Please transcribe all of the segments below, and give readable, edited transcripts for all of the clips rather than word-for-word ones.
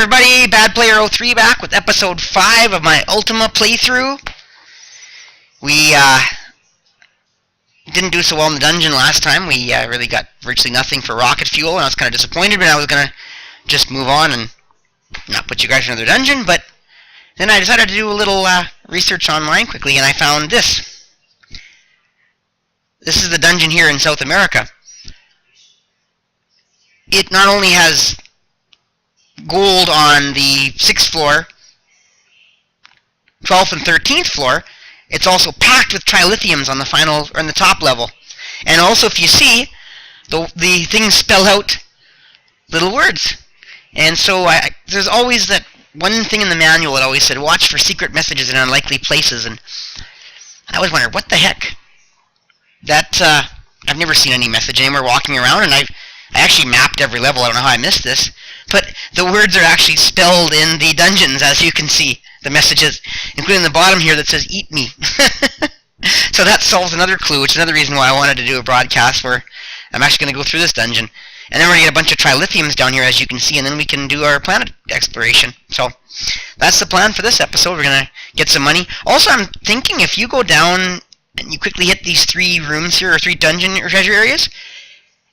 everybody? BadPlayer03 back with episode 5 of my Ultima playthrough. We didn't do so well in the dungeon last time. We really got virtually nothing for rocket fuel, and I was kind of disappointed, but I was going to just move on and not put you guys in another dungeon. But then I decided to do a little research online quickly, and I found this. This is the dungeon here in South America. It not only has gold on the 6th floor, 12th and 13th floor, it's also packed with trilithiums on the final, or in the top level. And also, if you see, the things spell out little words. And so there's always that one thing in the manual that always said, watch for secret messages in unlikely places. And I always wondered, what the heck? That, I've never seen any message anywhere walking around, and I actually mapped every level. I don't know how I missed this. But the words are actually spelled in the dungeons, as you can see. The messages, including the bottom here that says, eat me. So that solves another clue, which is another reason why I wanted to do a broadcast where I'm actually going to go through this dungeon. And then we're going to get a bunch of trilithiums down here, as you can see, and then we can do our planet exploration. So that's the plan for this episode. We're going to get some money. Also, I'm thinking if you go down and you quickly hit these 3 rooms here, or 3 dungeon or treasure areas,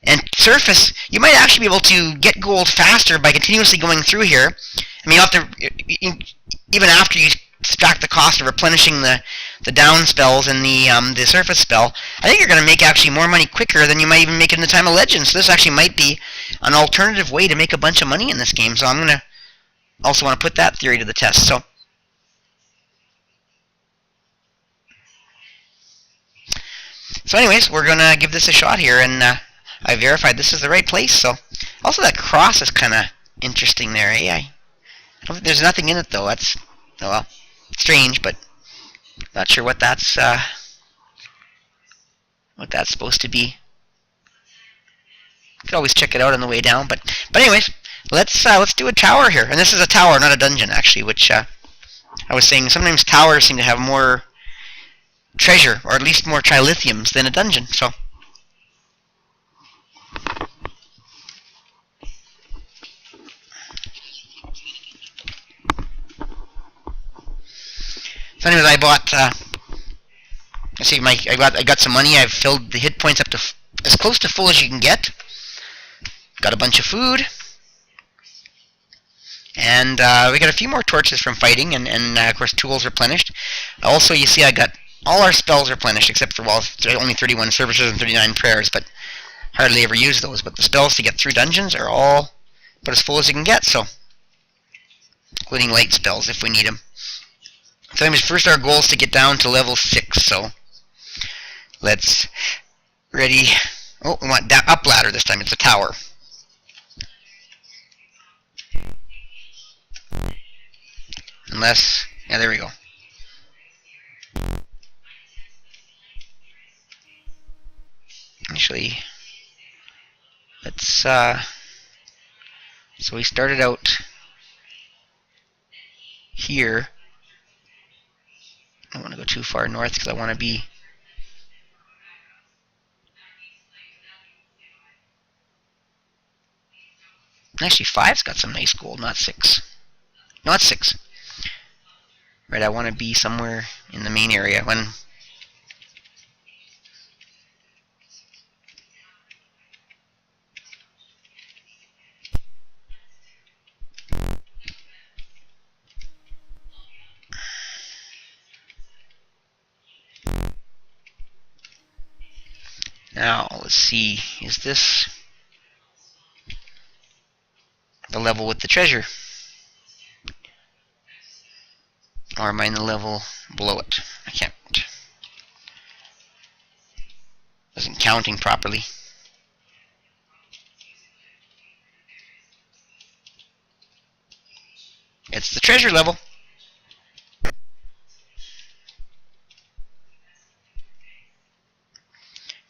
and surface, you might actually be able to get gold faster by continuously going through here. I mean, you have to, even after you subtract the cost of replenishing the down spells and the surface spell, I think you're going to make actually more money quicker than you might even make in the time of legend. So this actually might be an alternative way to make a bunch of money in this game. So I'm going to also want to put that theory to the test. So anyways, we're going to give this a shot here, and I verified this is the right place. So also that cross is kind of interesting there, eh? There's nothing in it though. That's, oh well, strange, but not sure what that's supposed to be. You could always check it out on the way down, but anyways, let's do a tower here. And this is a tower, not a dungeon actually, which I was saying sometimes towers seem to have more treasure, or at least more trilithiums than a dungeon. So anyways, I bought, I got some money. I've filled the hit points up to as close to full as you can get. Got a bunch of food. And we got a few more torches from fighting, and of course tools replenished. Also, you see I got all our spells replenished, except for, well, only 31 services and 39 prayers, but hardly ever use those. But the spells to get through dungeons are all but as full as you can get, so including light spells if we need them. So anyways, first our goal is to get down to level 6, so let's ready. Oh, we want up ladder this time. It's a tower. Unless, yeah, there we go. Actually, let's, so we started out here. I don't want to go too far north because I want to be actually 5's got some nice gold, not 6. Not 6. Right, I want to be somewhere in the main area. When now, let's see, is this the level with the treasure? Or am I in the level below it? I can't. Wasn't counting properly. It's the treasure level.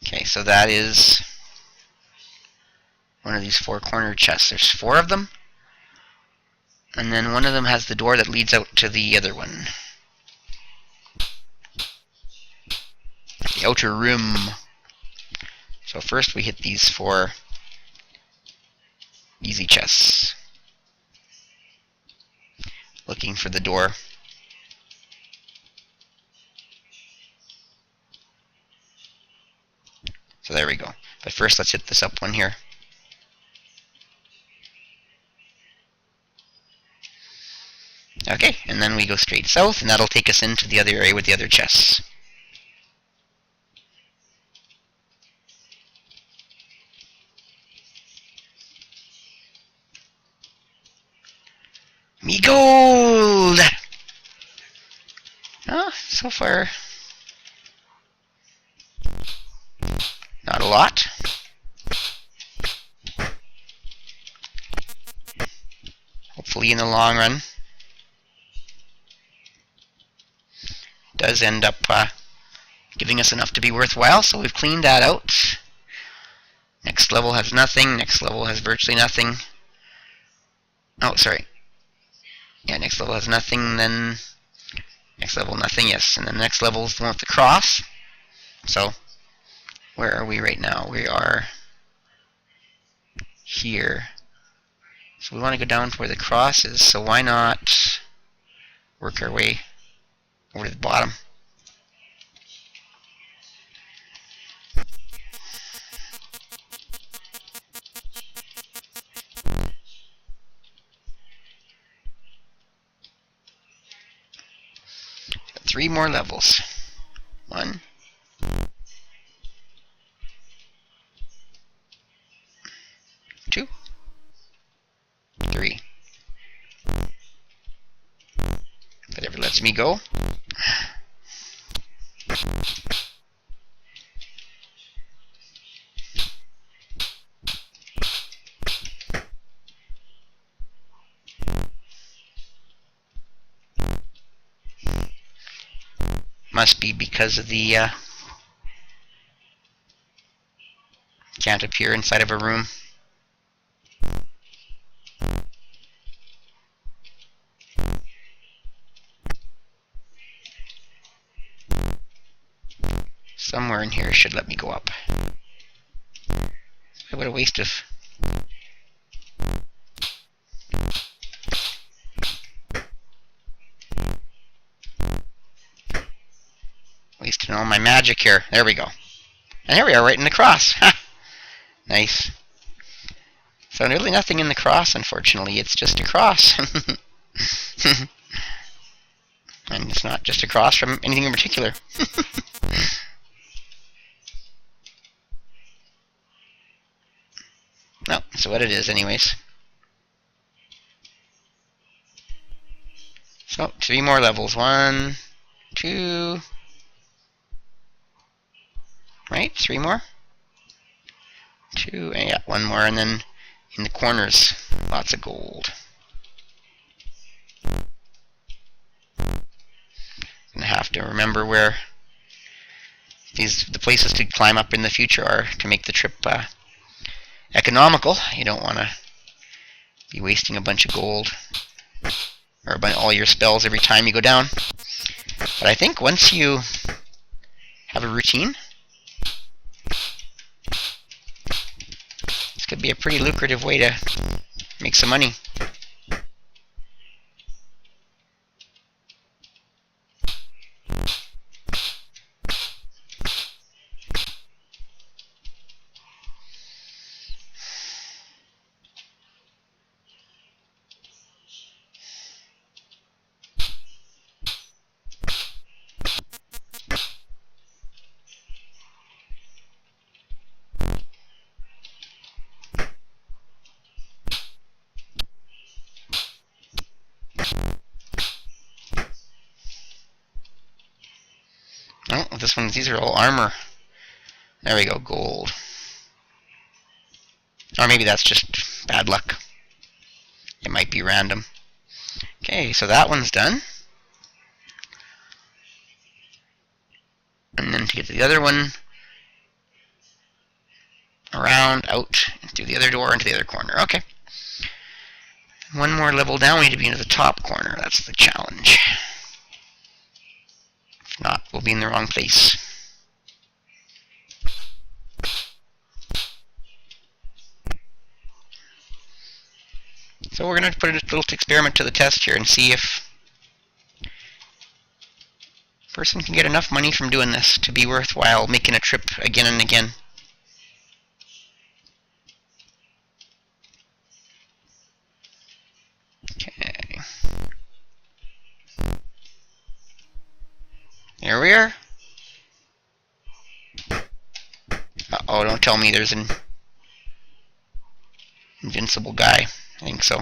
Okay, so that is one of these 4 corner chests. There's 4 of them. And then one of them has the door that leads out to the other one. The outer room. So first we hit these 4 easy chests. looking for the door. So there we go. But first let's hit this up one here. Okay, and then we go straight south, and that'll take us into the other area with the other chests. Me gold! Oh, so far, not a lot. Hopefully in the long run, does end up giving us enough to be worthwhile, so we've cleaned that out. Next level has nothing, next level has virtually nothing. Oh, sorry. Yeah, next level has nothing, then next level nothing, yes. And then the next level is the one with the cross. So, where are we right now? We are here. So we want to go down to where the cross is, so why not work our way over to the bottom. Got 3 more levels. 1, 2, 3. If it ever lets me go. Must be because of the can't appear inside of a room. Somewhere in here should let me go up. What a waste of wasting all my magic here. There we go. And here we are, right in the cross. Nice. So really nothing in the cross, unfortunately. It's just a cross. And it's not just a cross from anything in particular. No, that's what it is anyways. So, 3 more levels. 1, 2... Right? 3 more? 2, and yeah, 1 more, and then in the corners, lots of gold. Gonna have to remember where the places to climb up in the future are to make the trip economical. You don't want to be wasting a bunch of gold or all your spells every time you go down. But I think once you have a routine, this could be a pretty lucrative way to make some money. Oh, these are all armor. There we go, gold. Or maybe that's just bad luck. It might be random. Okay, so that one's done. And then to get to the other one, around, out, through the other door, into the other corner. Okay. 1 more level down, we need to be into the top corner. That's the challenge. If not, we'll be in the wrong place. So we're going to put a little experiment to the test here and see if person can get enough money from doing this to be worthwhile making a trip again and again. Okay. There we are. Uh-oh, don't tell me there's an invincible guy. I think so.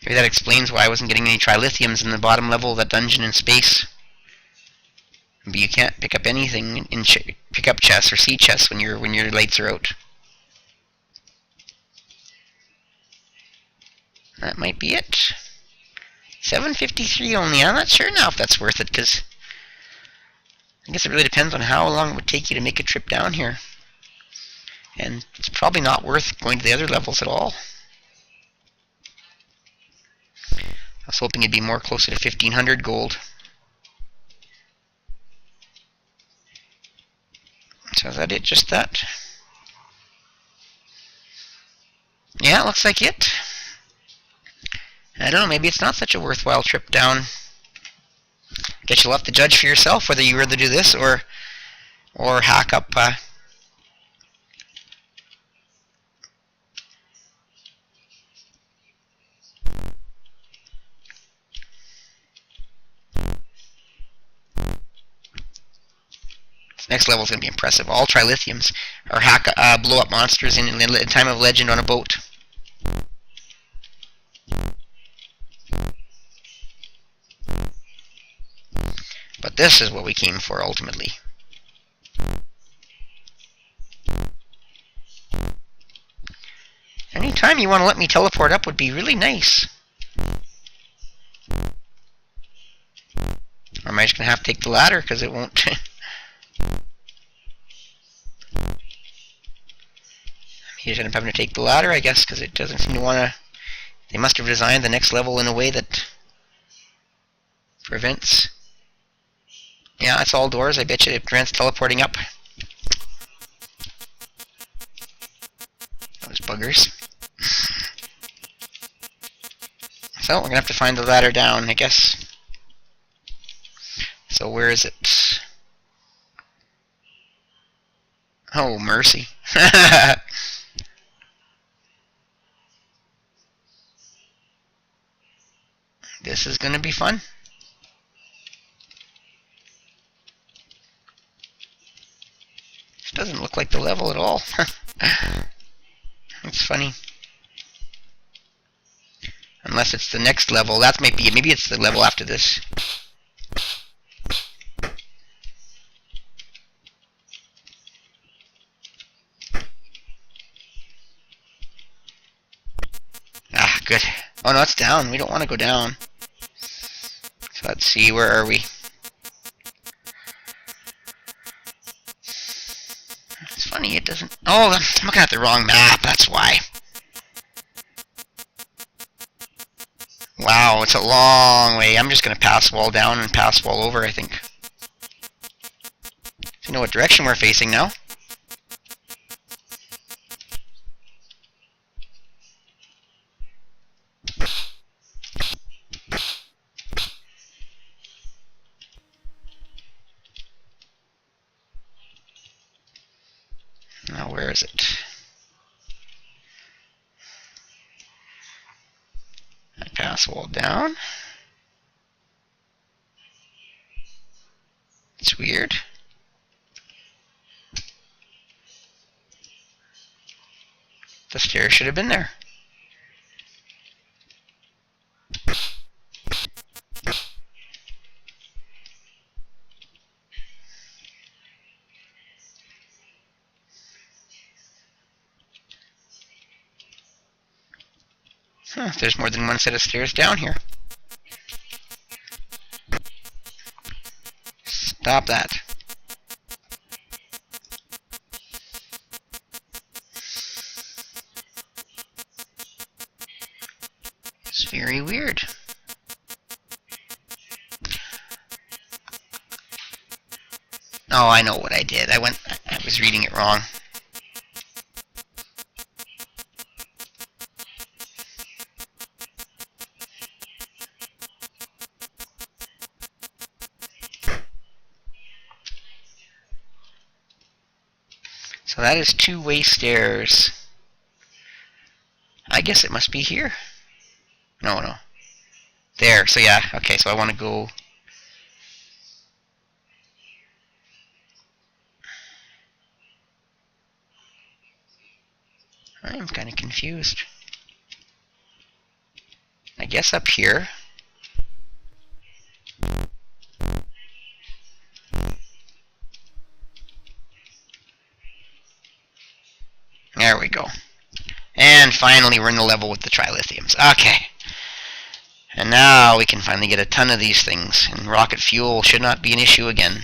Maybe that explains why I wasn't getting any trilithiums in the bottom level of that dungeon in space. But you can't pick up anything in pick up chests or see chests when your lights are out. That might be it. 753 only. I'm not sure now if that's worth it, because I guess it really depends on how long it would take you to make a trip down here. And it's probably not worth going to the other levels at all. I was hoping it'd be more closer to 1500 gold. So is that it? Just that? Yeah, it looks like it. I don't know, maybe it's not such a worthwhile trip down. Guess you'll have to judge for yourself whether you rather do this or hack up next level is going to be impressive. All trilithiums, or hack blow up monsters in Time of Legend on a boat. But this is what we came for ultimately. Anytime you want to let me teleport up would be really nice. Or am I just going to have to take the ladder because it won't... You just end up having to take the ladder, I guess, because it doesn't seem to want to... They must have designed the next level in a way that prevents... Yeah, it's all doors. I bet you it prevents teleporting up. Those buggers. So, we're going to have to find the ladder down, I guess. So, where is it? Oh, mercy. This is going to be fun. This doesn't look like the level at all. It's funny. Unless it's the next level. That might be it. Maybe it's the level after this. Ah, good. Oh no, it's down. We don't want to go down. So let's see, where are we? It's funny, it doesn't... Oh, I'm looking at the wrong map, that's why. Wow, it's a long way. I'm just going to pass wall down and pass wall over, I think. So you know what direction we're facing now. Now, where is it? I pass wall down. It's weird. The stairs should have been there. Huh, there's more than one set of stairs down here. Stop that. It's very weird. Oh, I know what I did. I was reading it wrong. So that is two-way stairs. I guess it must be here. No. There, so yeah, okay, so I want to go... I'm kind of confused. I guess up here. There we go. And finally we're in the level with the trilithiums. Okay. And now we can finally get a ton of these things. And rocket fuel should not be an issue again.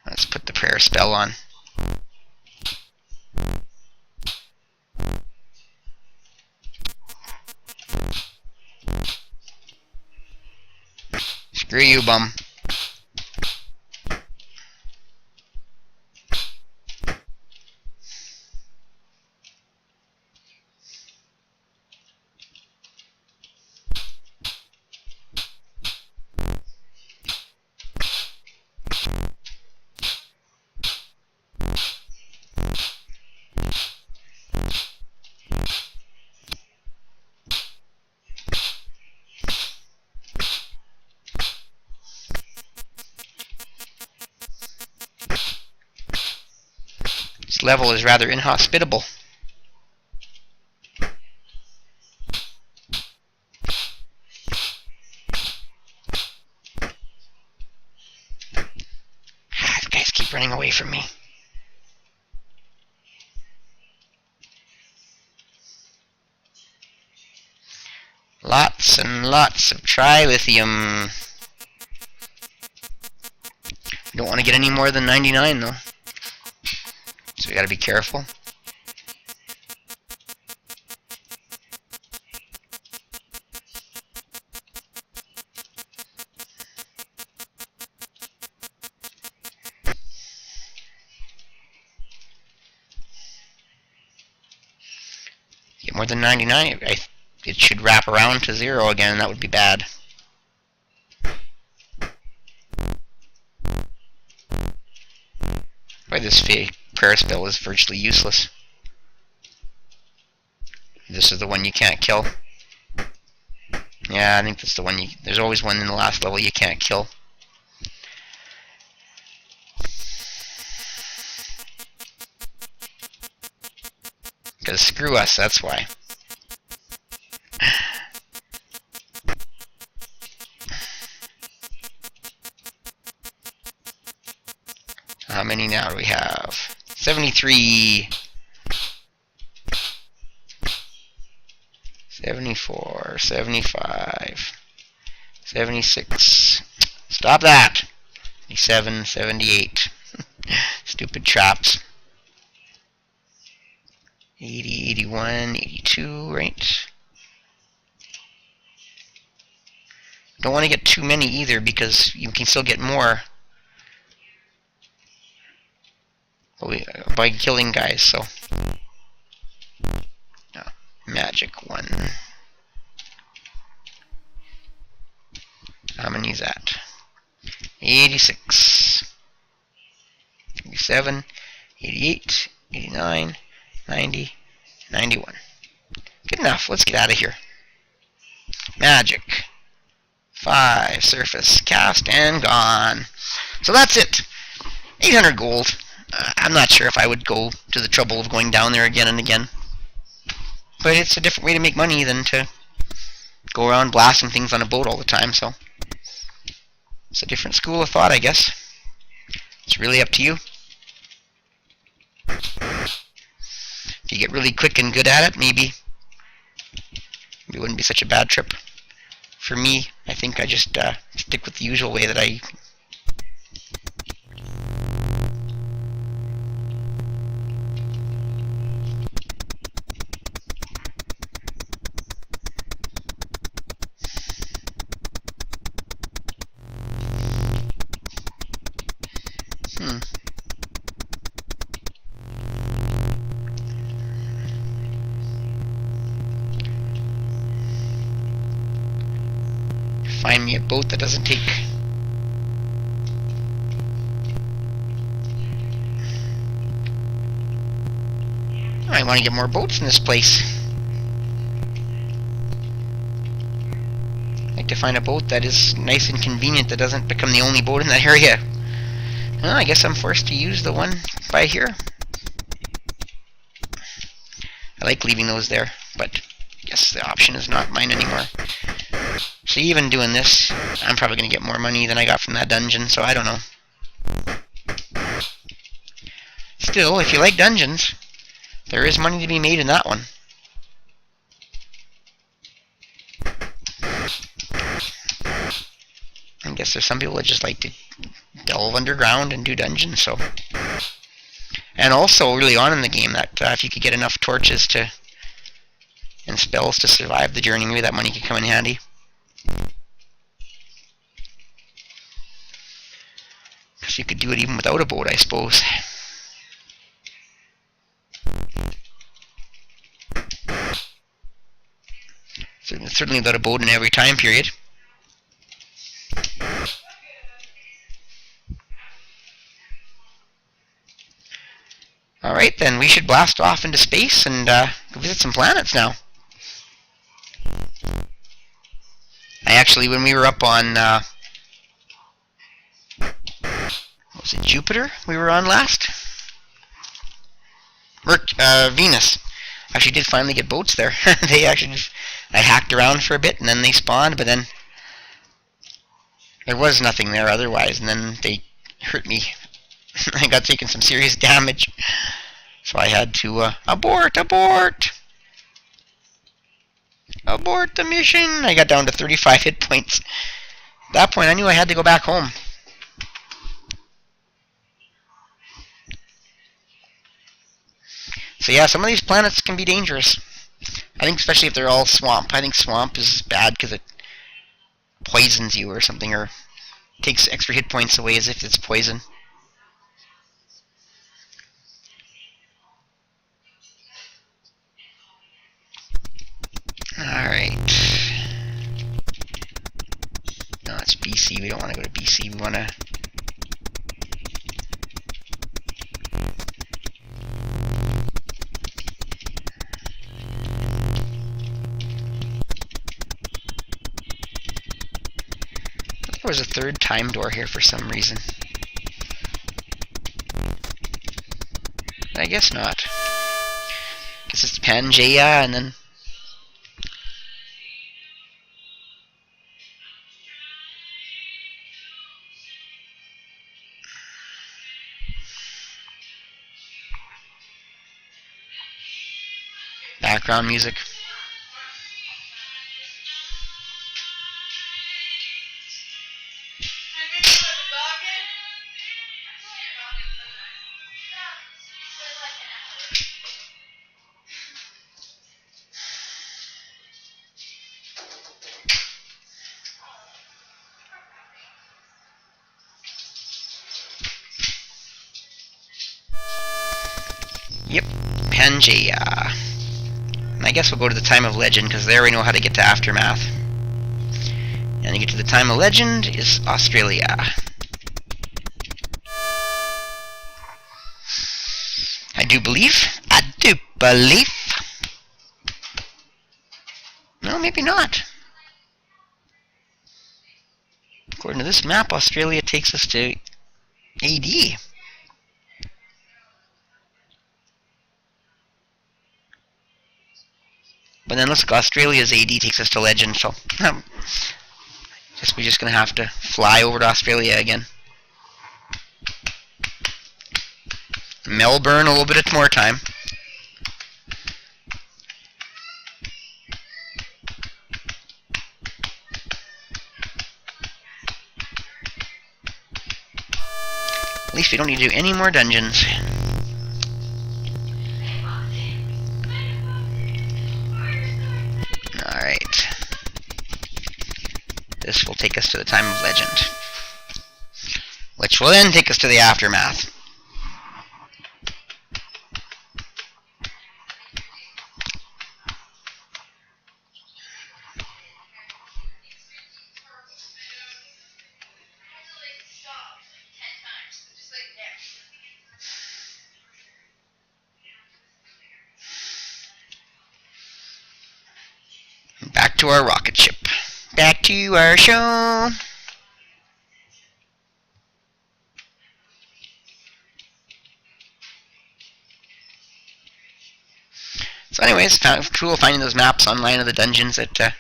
Let's put the prayer spell on. Screw you, bum. This level is rather inhospitable. These guys keep running away from me. Lots and lots of trilithium. Don't want to get any more than 99 though. So we gotta be careful. Get more than 99, it should wrap around to 0 again, and that would be bad. Boy, this fake prayer spell is virtually useless. This is the one you can't kill. Yeah, I think that's the one there's always one in the last level you can't kill. Because screw us, that's why. How many now do we have? 73. 74, 75, 76. Stop that. 77, 78. Stupid traps. 80, 81, 82, right? Don't want to get too many either because you can still get more by killing guys, so. No, magic 1. How many is that? 86, 87, 88, 89, 90, 91. Good enough. Let's get out of here. Magic. 5. Surface. Cast and gone. So that's it. 800 gold. I'm not sure if I would go to the trouble of going down there again and again. But it's a different way to make money than to go around blasting things on a boat all the time, so it's a different school of thought, I guess. It's really up to you. If you get really quick and good at it, maybe it wouldn't be such a bad trip. For me, I think I just stick with the usual way that I... Find me a boat that doesn't take... I want to get more boats in this place. I'd like to find a boat that is nice and convenient, that doesn't become the only boat in that area. Well, I guess I'm forced to use the one by here. I like leaving those there, but I guess the option is not mine anymore. So even doing this, I'm probably going to get more money than I got from that dungeon, so I don't know. Still, if you like dungeons, there is money to be made in that one. I guess there's some people that just like to delve underground and do dungeons, so... And also, early on in the game, that if you could get enough torches and spells to survive the journey, maybe that money could come in handy. Because you could do it even without a boat, I suppose. Certainly without a boat in every time period. Alright then, we should blast off into space and go visit some planets now. Actually, when we were up on, was it Jupiter we were on last? Venus. Actually did finally get boats there. They actually just, I hacked around for a bit and then they spawned, but then there was nothing there otherwise, and then they hurt me. I got taken some serious damage. So I had to, abort! Abort the mission! I got down to 35 hit points. At that point I knew I had to go back home. So yeah, some of these planets can be dangerous. I think especially if they're all swamp. I think swamp is bad because it poisons you or something, or takes extra hit points away as if it's poison. Alright. No, it's BC. We don't want to go to BC. We want to... There was a third time door here for some reason. I guess not. Guess it's Pangea and then... background music. Yep, Pangea. And I guess we'll go to the Time of Legend, because there we know how to get to Aftermath. And to get to the Time of Legend is Australia. I do believe. No, maybe not. According to this map, Australia takes us to AD. But then looks like Australia's AD takes us to Legend, so we're just gonna have to fly over to Australia again. Melbourne, a little bit more time. At least we don't need to do any more dungeons. Alright. This will take us to the time of Legend, which will then take us to the Aftermath. Back to our rocket ship. Back to our show. So anyways, cool finding those maps online of the dungeons that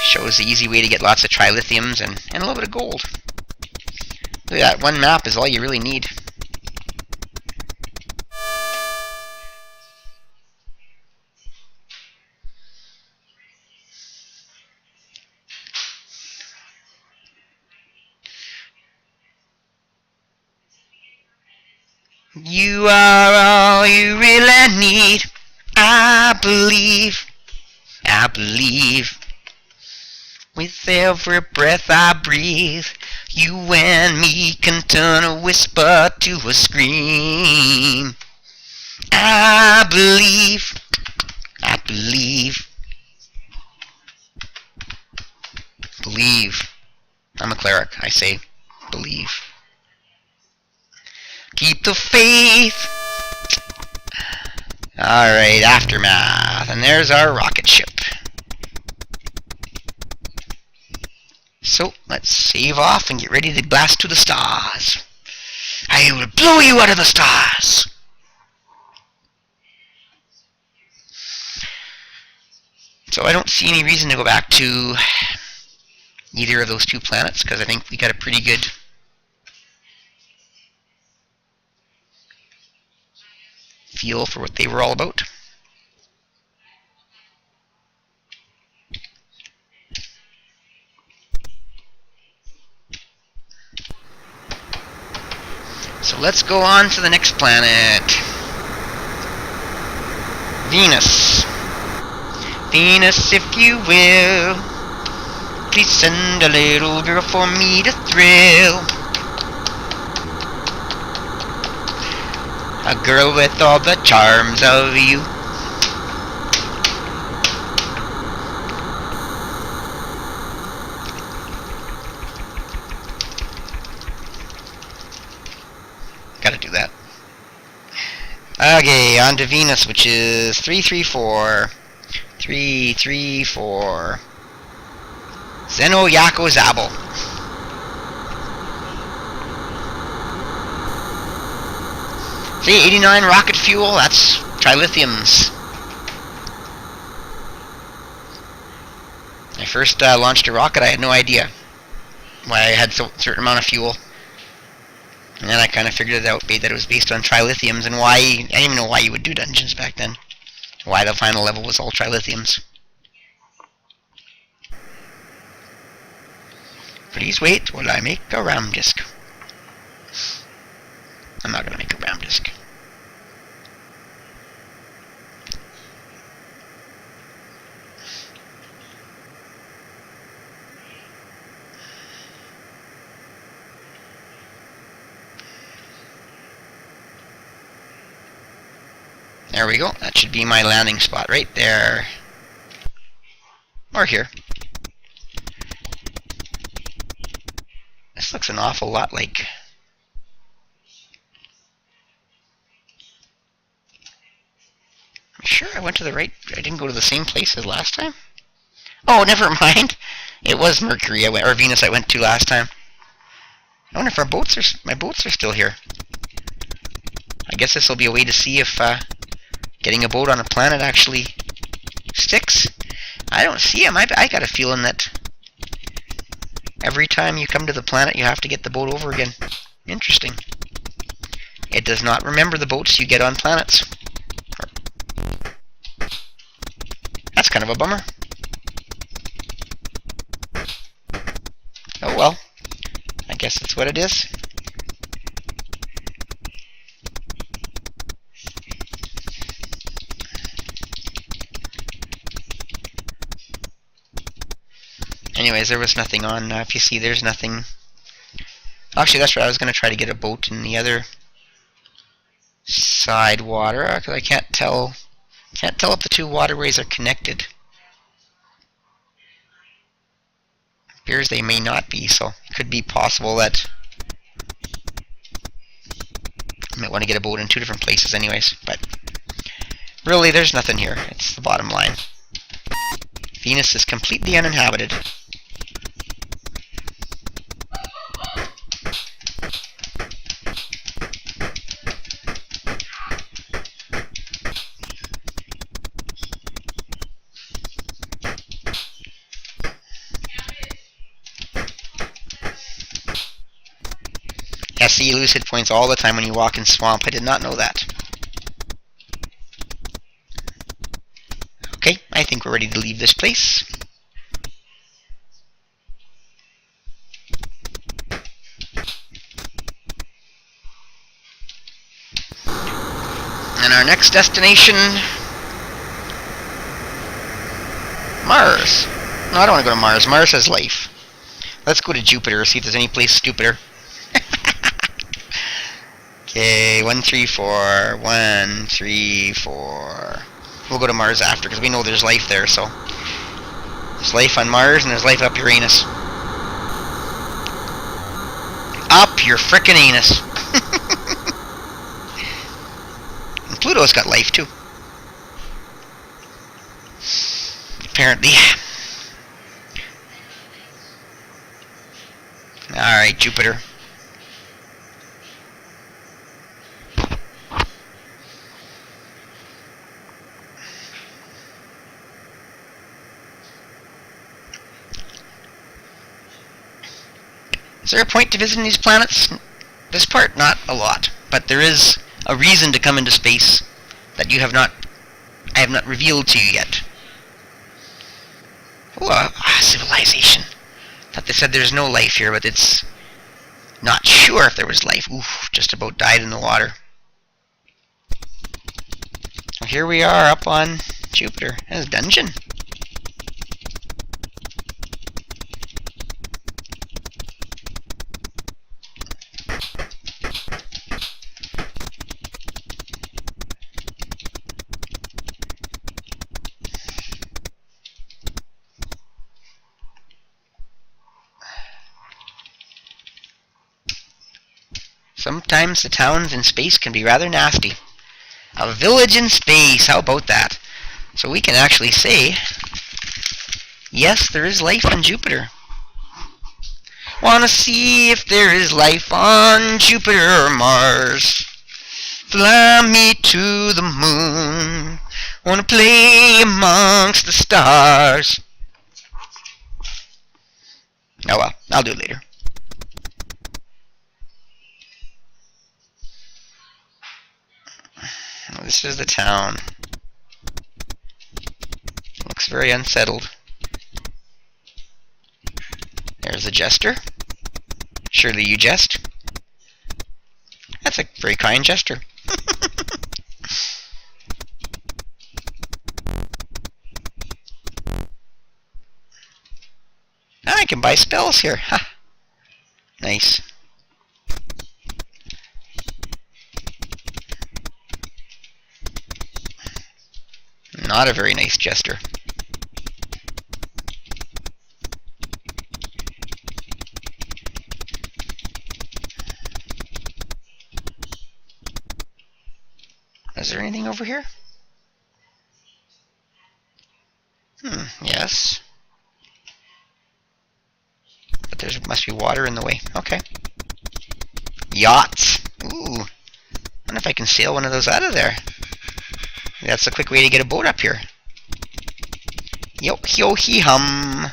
shows the easy way to get lots of trilithiums and a little bit of gold. Look at that, one map is all you really need. You are all you really need. I believe. I believe. With every breath I breathe, you and me can turn a whisper to a scream. I believe. I believe. Believe. I'm a cleric. I say believe. Keep the faith. Alright, Aftermath. And there's our rocket ship. So, let's save off and get ready to blast to the stars. I will blow you out of the stars. So I don't see any reason to go back to either of those two planets, because I think we got a pretty good feel for what they were all about. So let's go on to the next planet. Venus. Venus, if you will, please send a little girl for me to thrill. A girl with all the charms of you. Gotta do that. Okay, on to Venus, which is 334. 334. Zeno Yako Zabel. See, 89 rocket fuel, that's trilithiums. I first launched a rocket, I had no idea why I had a certain amount of fuel. And then I kind of figured it out, that it was based on trilithiums, and why, I didn't even know why you would do dungeons back then. Why the final level was all trilithiums. Please wait while I make a RAM disk. I'm not going to make a RAM disk. There we go. That should be my landing spot right there. Or here. This looks an awful lot like... I'm sure I went to the right... I didn't go to the same place as last time? Oh, never mind. It was Mercury or Venus I went to last time. I wonder if my boats are still here. I guess this will be a way to see if getting a boat on a planet actually sticks? I don't see them. I got a feeling that every time you come to the planet you have to get the boat over again. Interesting. It does not remember the boats you get on planets. That's kind of a bummer. Oh well. I guess that's what it is. Anyways, there was nothing on. If you see, there's nothing. Actually, that's right. I was going to try to get a boat in the other side water because I can't tell. Can't tell if the two waterways are connected. Appears they may not be, so it could be possible that I might want to get a boat in two different places, anyways. But really, there's nothing here. It's the bottom line. Venus is completely uninhabited. Yeah, see, you lose hit points all the time when you walk in swamp. I did not know that. Okay, I think we're ready to leave this place. And our next destination... Mars. No, I don't want to go to Mars. Mars has life. Let's go to Jupiter, see if there's any place stupider. Okay, 1, 3, 4. 1, 3, 4. We'll go to Mars after, because we know there's life there, so... There's life on Mars, and there's life up Uranus. Up your frickin' anus! And Pluto's got life, too. Apparently. Alright, Jupiter. Is there a point to visiting these planets? This part, not a lot, but there is a reason to come into space that I have not revealed to you yet. Oh, civilization. Thought they said there's no life here, but it's not sure if there was life. Oof, just about died in the water. Well, here we are up on Jupiter. There's a dungeon. Sometimes the towns in space can be rather nasty. A village in space, how about that? So we can actually say, yes, there is life on Jupiter. Wanna see if there is life on Jupiter or Mars? Fly me to the moon. Wanna play amongst the stars. Oh well, I'll do it later. This is the town. Looks very unsettled. There's the jester. Surely you jest. That's a very kind jester. I can buy spells here. Ha. Nice. Not a very nice jester. Is there anything over here? Yes. But there must be water in the way. Okay. Yachts. Ooh. I wonder if I can sail one of those out of there. That's a quick way to get a boat up here. Yo yo he hum.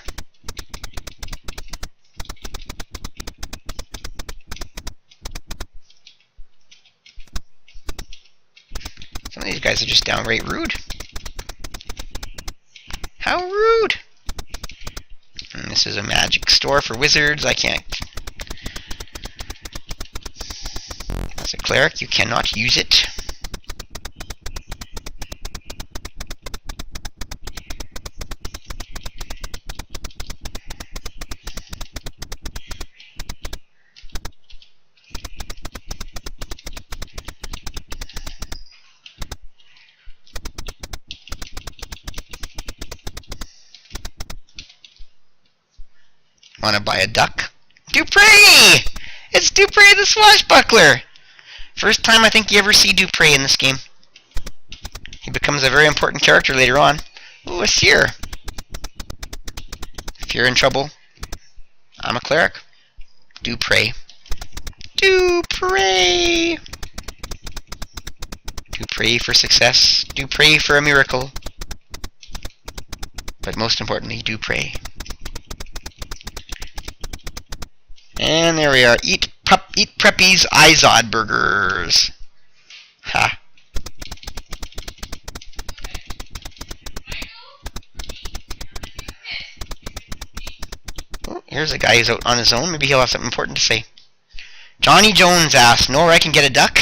Some of these guys are just downright rude. How rude! And this is a magic store for wizards. I can't. As a cleric, you cannot use it. Want to buy a duck? Dupree! It's Dupree the Swashbuckler! First time I think you ever see Dupree in this game. He becomes a very important character later on. Ooh, a seer. If you're in trouble, I'm a cleric. Dupree. Dupree! Dupree for success. Dupree for a miracle. But most importantly, Dupree. And there we are. Eat Preppy's Izod burgers. Ha. Oh, here's a guy who's out on his own. Maybe he'll have something important to say. Johnny Jones asks, "Know where I can get a duck?"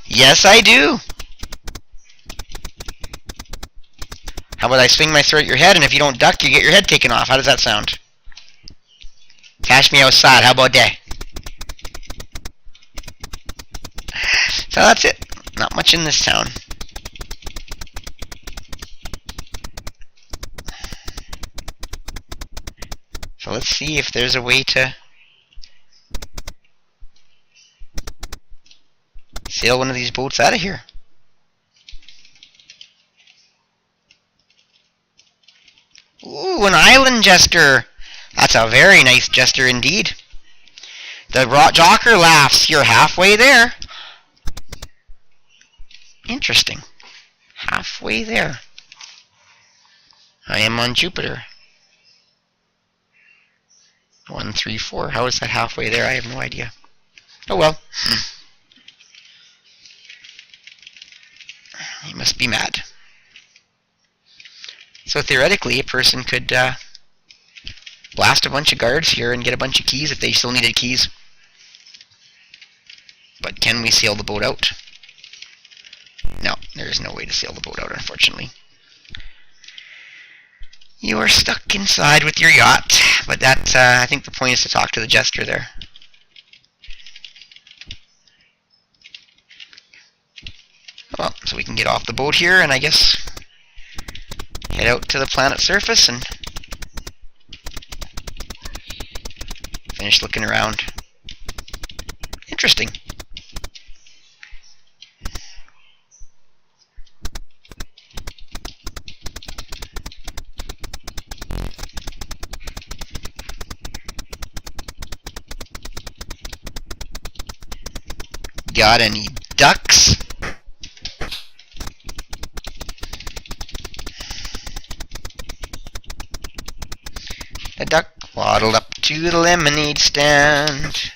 Yes, I do. How about I swing my sword at your head, and if you don't duck, you get your head taken off. How does that sound? Cash me outside, how about that? So that's it. Not much in this town. So let's see if there's a way to sail one of these boats out of here. Ooh, an island jester. That's a very nice jester indeed. The Jocker laughs. You're halfway there. Interesting. Halfway there. I am on Jupiter. 1, 3, 4. How is that halfway there? I have no idea. Oh well. He must be mad. So theoretically, a person could blast a bunch of guards here and get a bunch of keys if they still needed keys. But can we sail the boat out? No, there is no way to sail the boat out, unfortunately. You are stuck inside with your yacht, but that, I think the point is to talk to the jester there. Well, so we can get off the boat here and I guess head out to the planet's surface and finish looking around. Interesting. Got any ducks? A duck waddled up to the lemonade stand.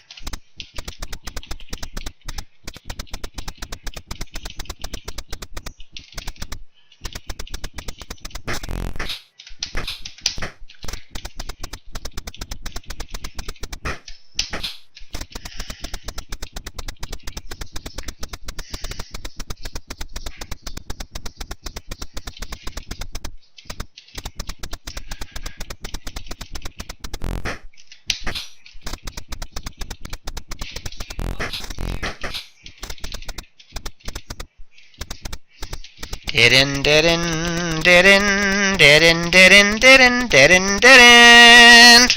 Dead-in, dead-in, dead-in, dead-in, dead-in, dead-in, dead-in, dead-in.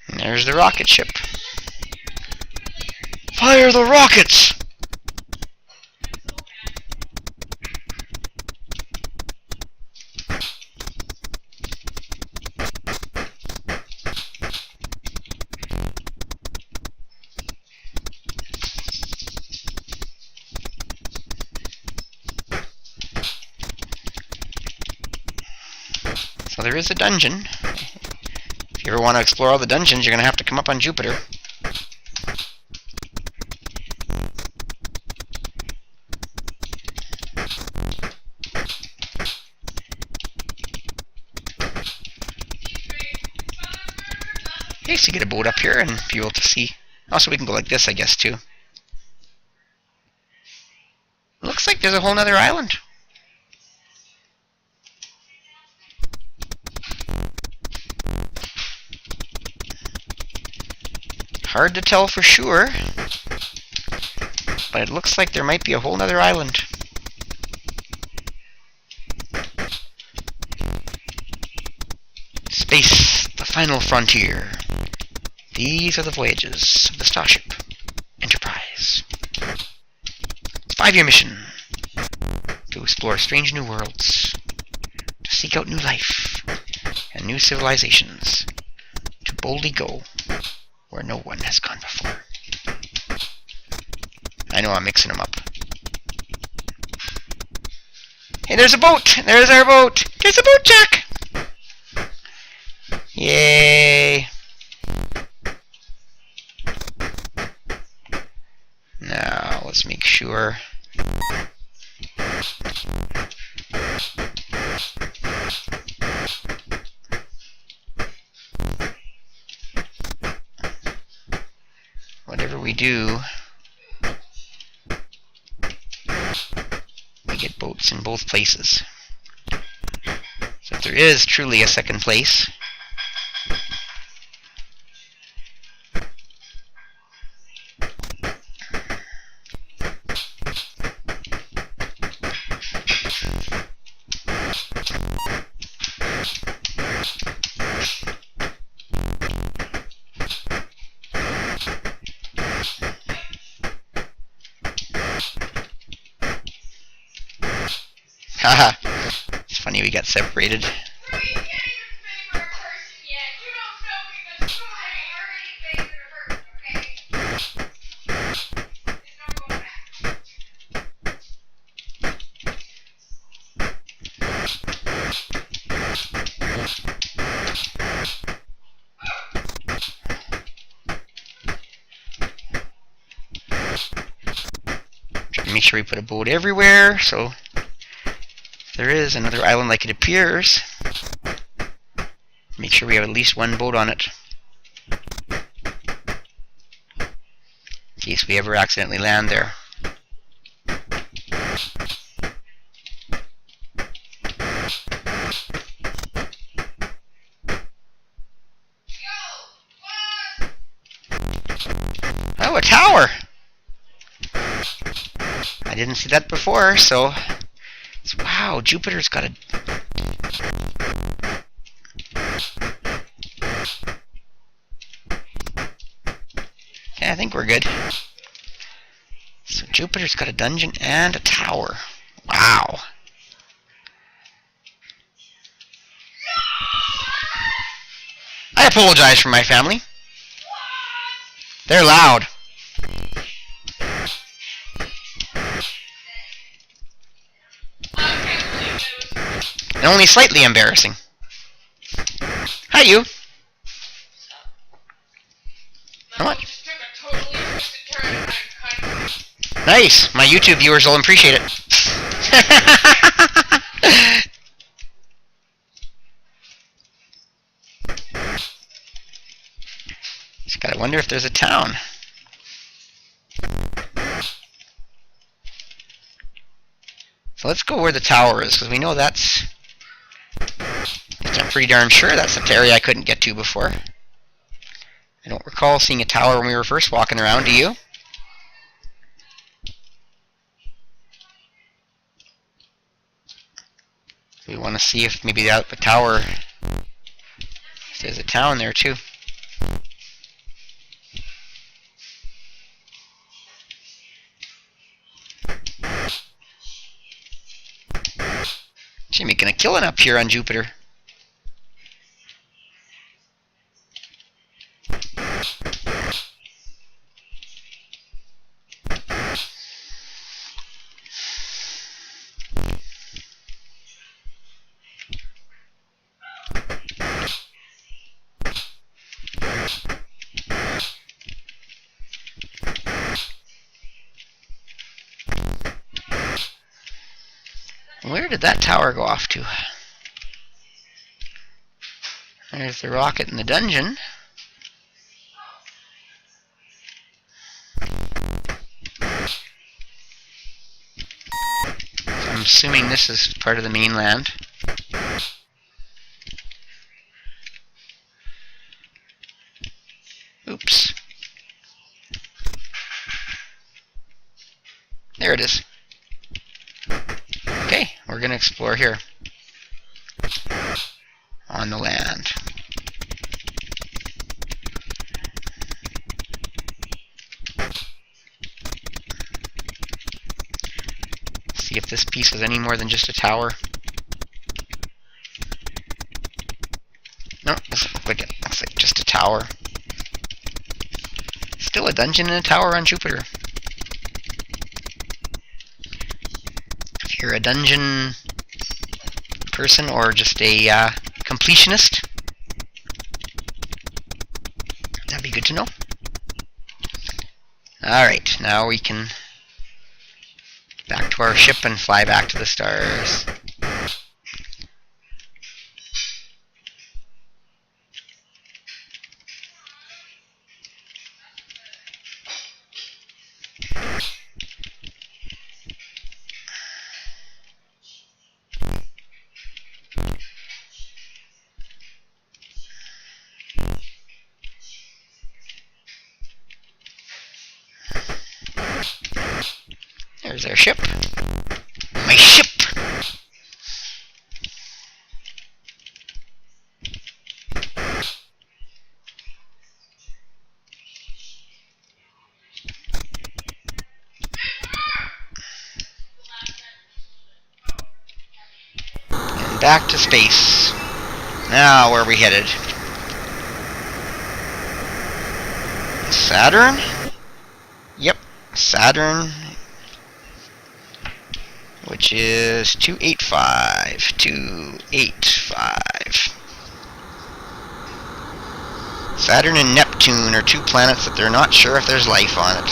And there's the rocket ship. Fire the rockets! So there is a dungeon. If you ever want to explore all the dungeons, you're going to have to come up on Jupiter. Nice to get a boat up here and be able to see. Also, we can go like this, I guess, too. Looks like there's a whole nother island. Hard to tell for sure, but it looks like there might be a whole nother island. Space, the final frontier. These are the voyages of the starship Enterprise. It's a 5-year mission to explore strange new worlds, to seek out new life and new civilizations, to boldly go where no one has gone before. I know I'm mixing them up. Hey, there's a boat! There's our boat! There's a boat, Jack! Yay! Now, let's make sure. Whatever we do, we get boats in both places. So if there is truly a second place, haha, it's funny we got separated. Try to make sure we put a boat everywhere, so if there is another island like it appears, make sure we have at least one boat on it, in case we ever accidentally land there. Oh, a tower! I didn't see that before, so wow, Jupiter's got a... Okay, I think we're good. So Jupiter's got a dungeon and a tower. Wow. I apologize for my family. They're loud. And only slightly embarrassing. Hi, you. How much? Nice. My YouTube viewers will appreciate it. Just gotta wonder if there's a town. So let's go where the tower is, because we know that's... I'm pretty darn sure that's the area I couldn't get to before. I don't recall seeing a tower when we were first walking around, do you? We want to see if maybe the tower... If there's a town there too. She's making a killing up here on Jupiter. Where did that tower go off to? There's the rocket in the dungeon. I'm assuming this is part of the mainland. Oops. There it is. Okay, we're going to explore here. On the land. See if this piece was any more than just a tower. No, looks like just a tower. Still a dungeon and a tower on Jupiter. If you're a dungeon person or just a completionist, that'd be good to know. Alright, now we can get back to our ship and fly back to the stars. There's our ship. My ship! And back to space. Now, where are we headed? Saturn? Yep, Saturn. Which is 285. 285. Saturn and Neptune are two planets that they're not sure if there's life on it.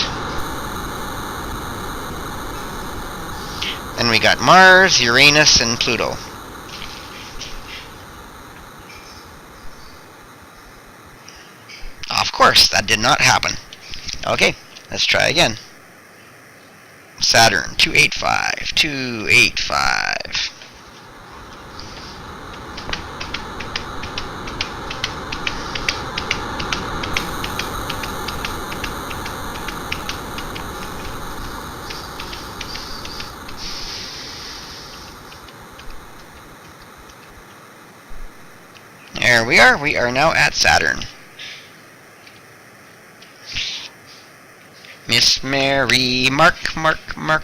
Then we got Mars, Uranus, and Pluto. Of course, that did not happen. Okay, let's try again. Saturn, 285, 285. There we are. We are now at Saturn. Miss Mary, mark,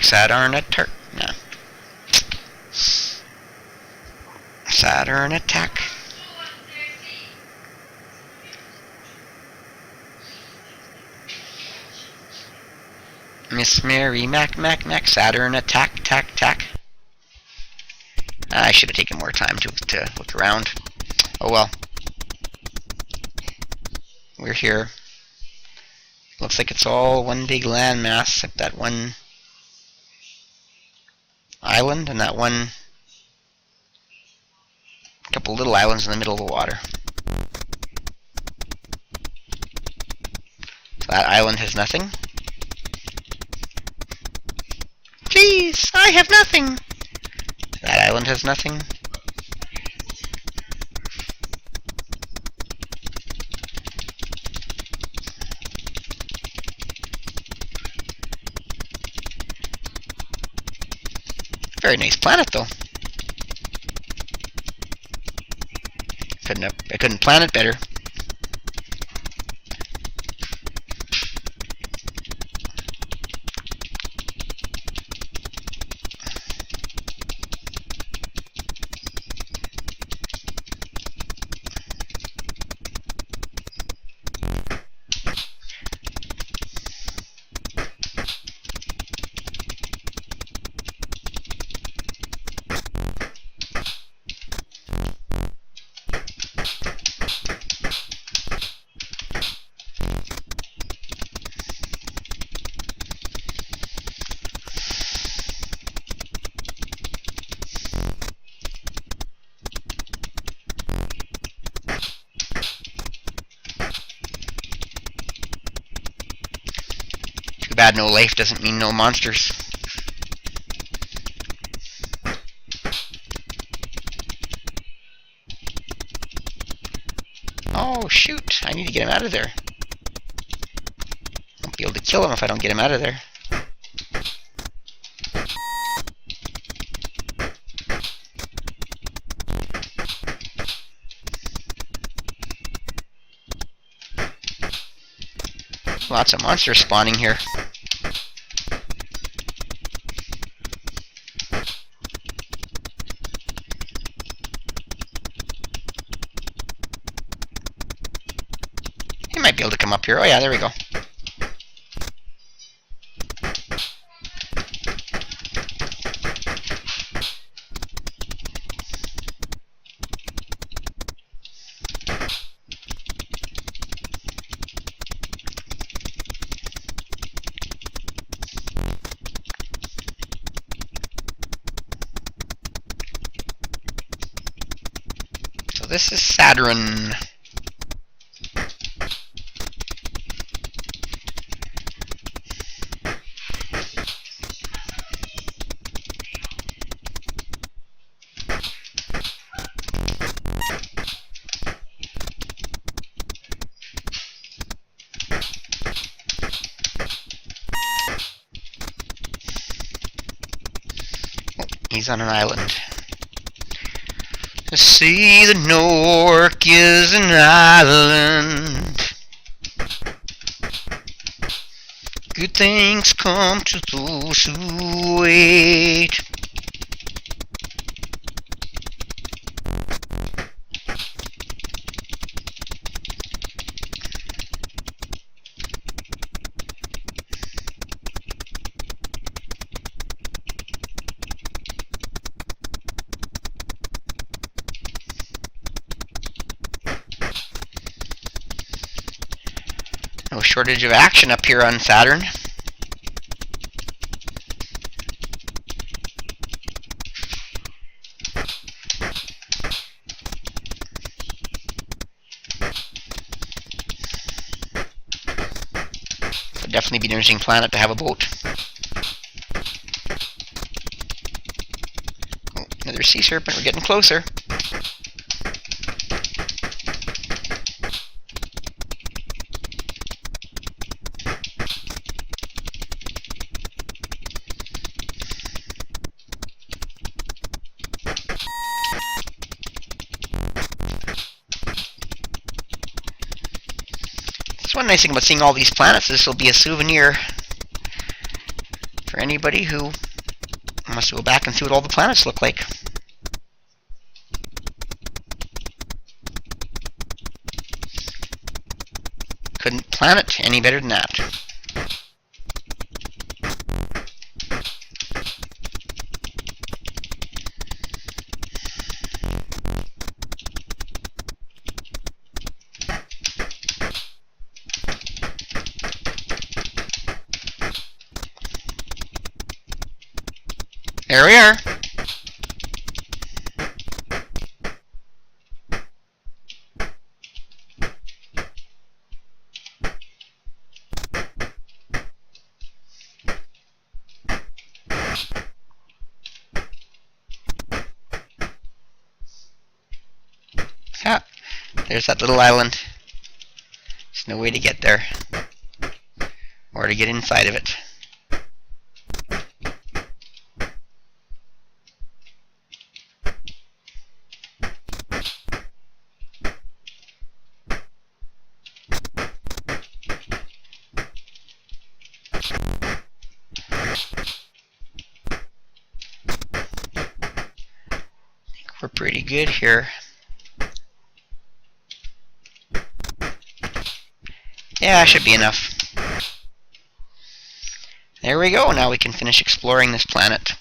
Saturn attack. No. Saturn attack. Miss Mary, Mac, Saturn attack, tack. I should have taken more time to look around. Oh well. We're here. Looks like it's all one big landmass, except that one island and that one couple little islands in the middle of the water. So that island has nothing. Please, I have nothing. That island has nothing. Very nice planet, though. I couldn't plan it better. bad no life doesn't mean no monsters. Oh shoot, I need to get him out of there. Won't be able to kill him if I don't get him out of there. Lots of monsters spawning here. He might be able to come up here. Oh yeah, there we go. This is Saturn. Oh, he's on an island. See, the Nork is an island. Good things come to those who wait. No shortage of action up here on Saturn. Would definitely be an interesting planet to have a boat. Oh, another sea serpent. We're getting closer. One nice thing about seeing all these planets, this will be a souvenir for anybody who wants to go back and see what all the planets look like. Couldn't plan it any better than that. There we are. Ah, there's that little island. There's no way to get there or to get inside of it. We're pretty good here. Yeah, should be enough. There we go. Now we can finish exploring this planet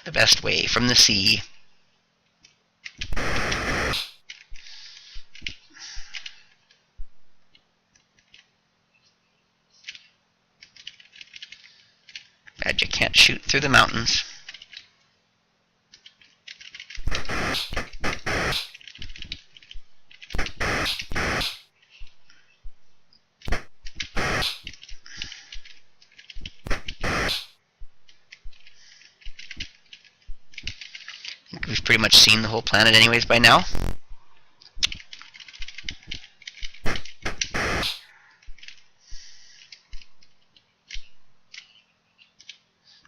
the best way, from the sea. Bad you can't shoot through the mountains. we've pretty much seen the whole planet anyways by now.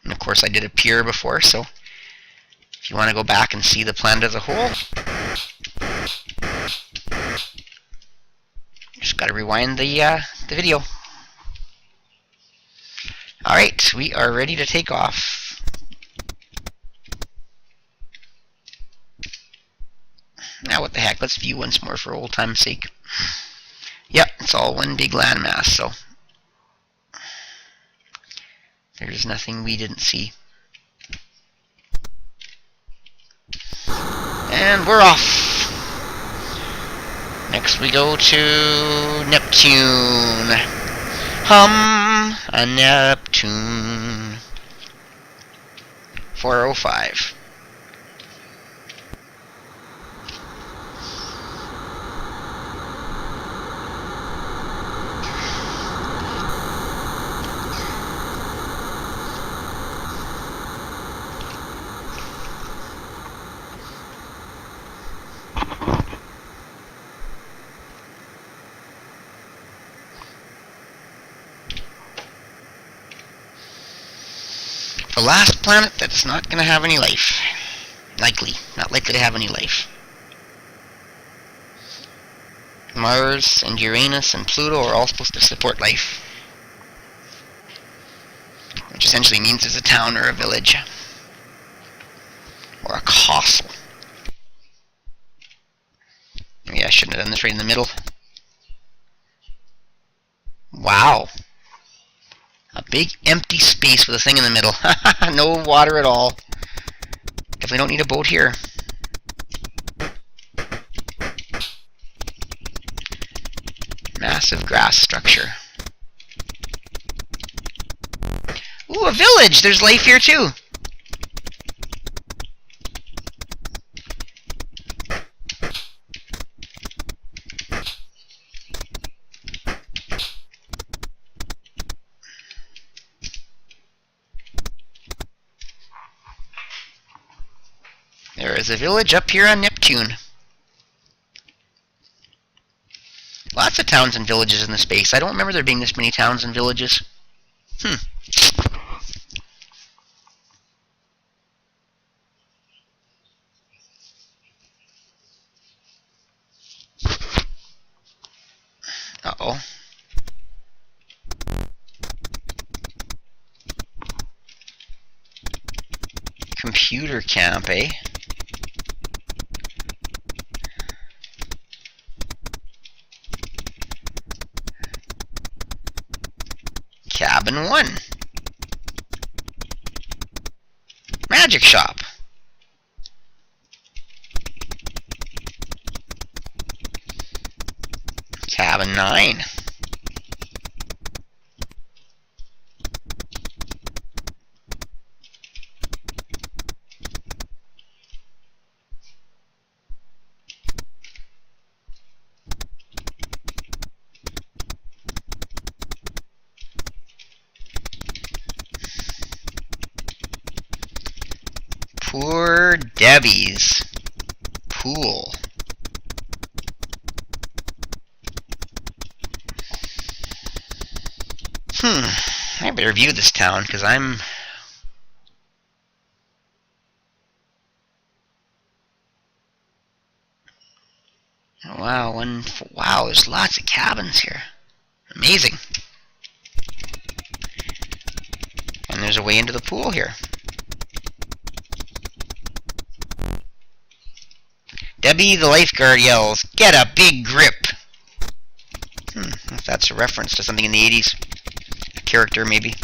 And of course I did a pier before, so if you want to go back and see the planet as a whole, just got to rewind the video. Alright, we are ready to take off. Now what the heck, let's view once more for old time's sake. Yep, it's all one big landmass, so there's nothing we didn't see. And we're off. Next we go to Neptune. Hum a Neptune. 405. The last planet that's not going to have any life. Not likely to have any life. Mars and Uranus and Pluto are all supposed to support life. Which essentially means there's a town or a village. Or a castle. Maybe I shouldn't have done this right in the middle. Wow. A big empty space with a thing in the middle. No water at all. Definitely don't need a boat here. Massive grass structure. Ooh, a village! There's life here too. There is a village up here on Neptune. Lots of towns and villages in the space. I don't remember there being this many towns and villages. Uh-oh. Computer camp, eh? Cabin 1. Magic shop. Cabin 9. Poor Debbie's pool. I better view this town because I'm... Wow, wow, there's lots of cabins here. Amazing. And there's a way into the pool here. Debbie the lifeguard yells, "Get a big grip!" If that's a reference to something in the 80s. A character, maybe.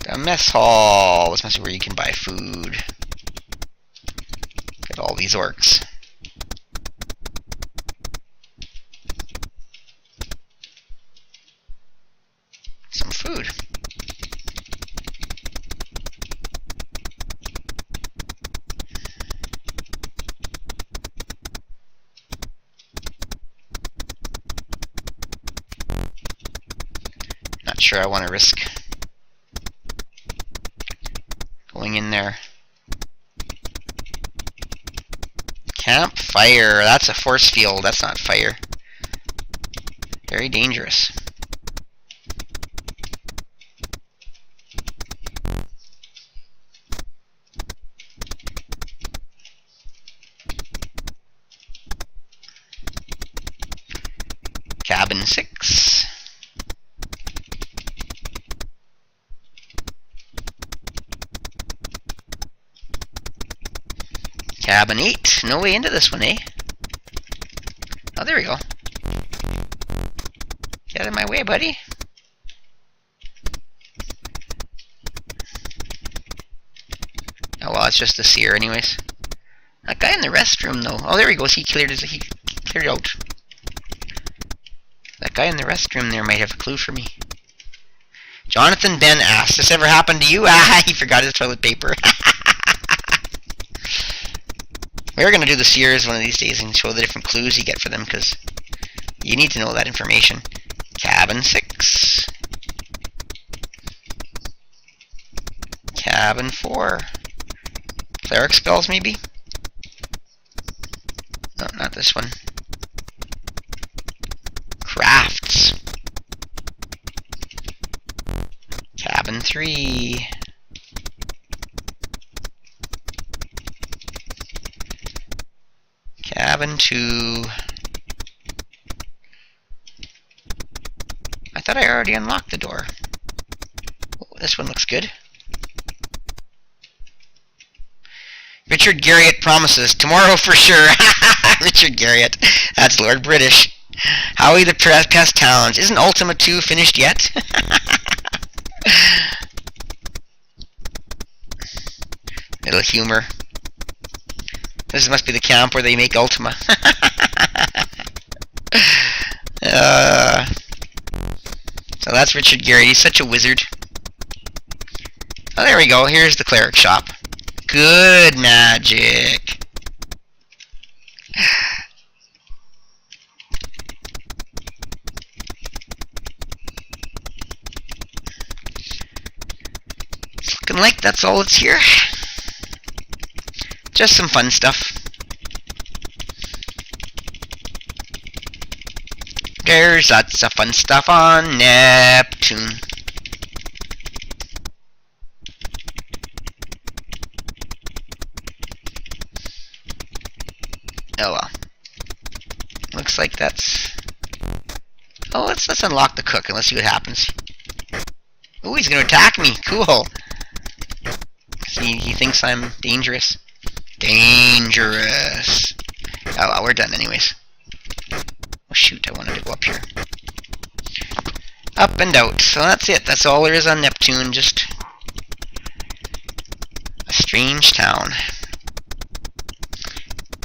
The mess hall. This must be where you can buy food. Get all these orcs. Some food. Not sure I want to risk going in there. Campfire. That's a force field. That's not fire. Very dangerous. Cabin 6. Cabin 8. No way into this one, eh? Oh, there we go. Get out of my way, buddy. Oh, well, it's just a seer anyways. That guy in the restroom, though. Oh, there he goes. He cleared out. That guy in the restroom there might have a clue for me. Jonathan Ben asked, "This ever happened to you?" Ah, he forgot his toilet paper. We're going to do the seers one of these days and show the different clues you get for them, because you need to know that information. Cabin 6. Cabin 4. Cleric spells, maybe? No, not this one. Crafts. Cabin 3. Cabin 2. I thought I already unlocked the door. Oh, this one looks good. Richard Garriott promises tomorrow for sure. Richard Garriott. That's Lord British. Howie the Pest Towns. Isn't Ultima 2 finished yet? Little humor. This must be the camp where they make Ultima. So that's Richard Garriott. He's such a wizard. Oh, there we go. Here's the cleric shop. Good magic. It's looking like that's all that's here. Just some fun stuff. There's lots of fun stuff on Neptune. Oh well. Looks like that's... Oh, let's unlock the cook and let's see what happens. Oh, he's gonna attack me. Cool. He thinks I'm dangerous. Dangerous. Oh well, we're done anyways. Oh shoot, I wanted to go up here. Up and out. So that's it. That's all there is on Neptune. Just a strange town.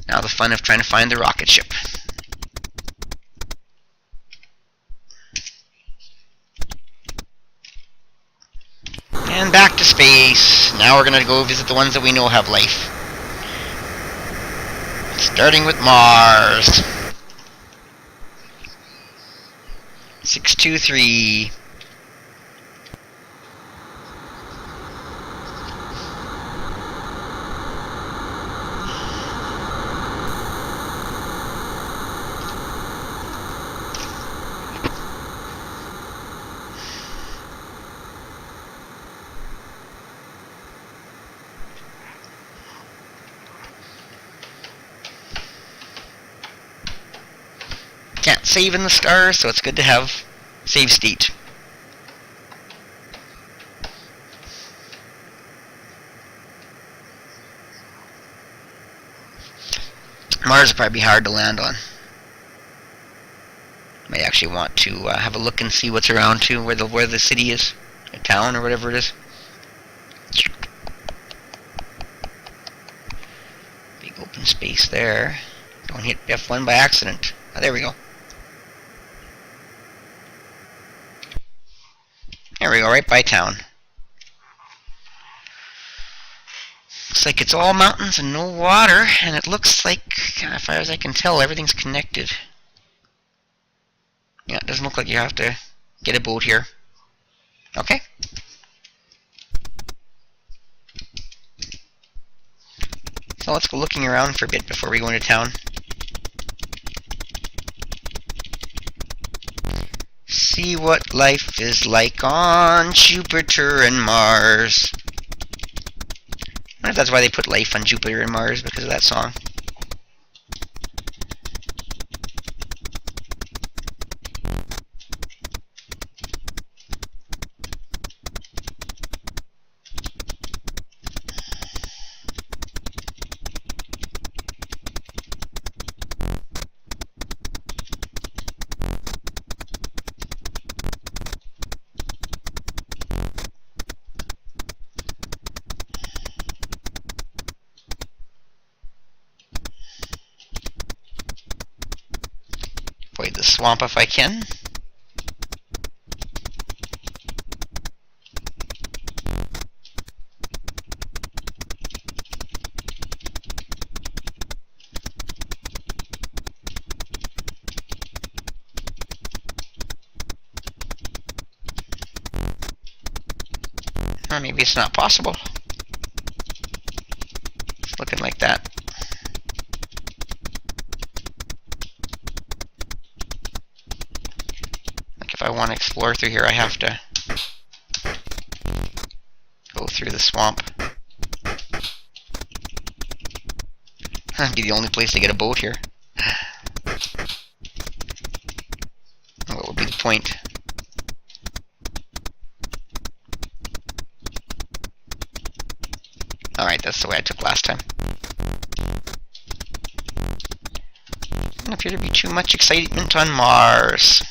Now the fun of trying to find the rocket ship. And back to space. Now we're going to go visit the ones that we know have life. Starting with Mars. 623. Can't save in the stars, so it's good to have save state. Mars would probably be hard to land on. May actually want to have a look and see what's around too, where the city is, a town or whatever it is. Big open space there. Don't hit F1 by accident. Oh, there we go. There we go, right by town. Looks like it's all mountains and no water, and it looks like, as far as I can tell, everything's connected. Yeah, it doesn't look like you have to get a boat here. Okay. So let's go looking around for a bit before we go into town. See what life is like on Jupiter and Mars. I wonder if that's why they put life on Jupiter and Mars, because of that song. Avoid the swamp if I can. Or maybe it's not possible. It's looking like that. Like if I want to explore through here, I have to go through the swamp. That'd be the only place to get a boat here. What would be the point? Alright, that's the way I took last time. Doesn't appear to be too much excitement on Mars.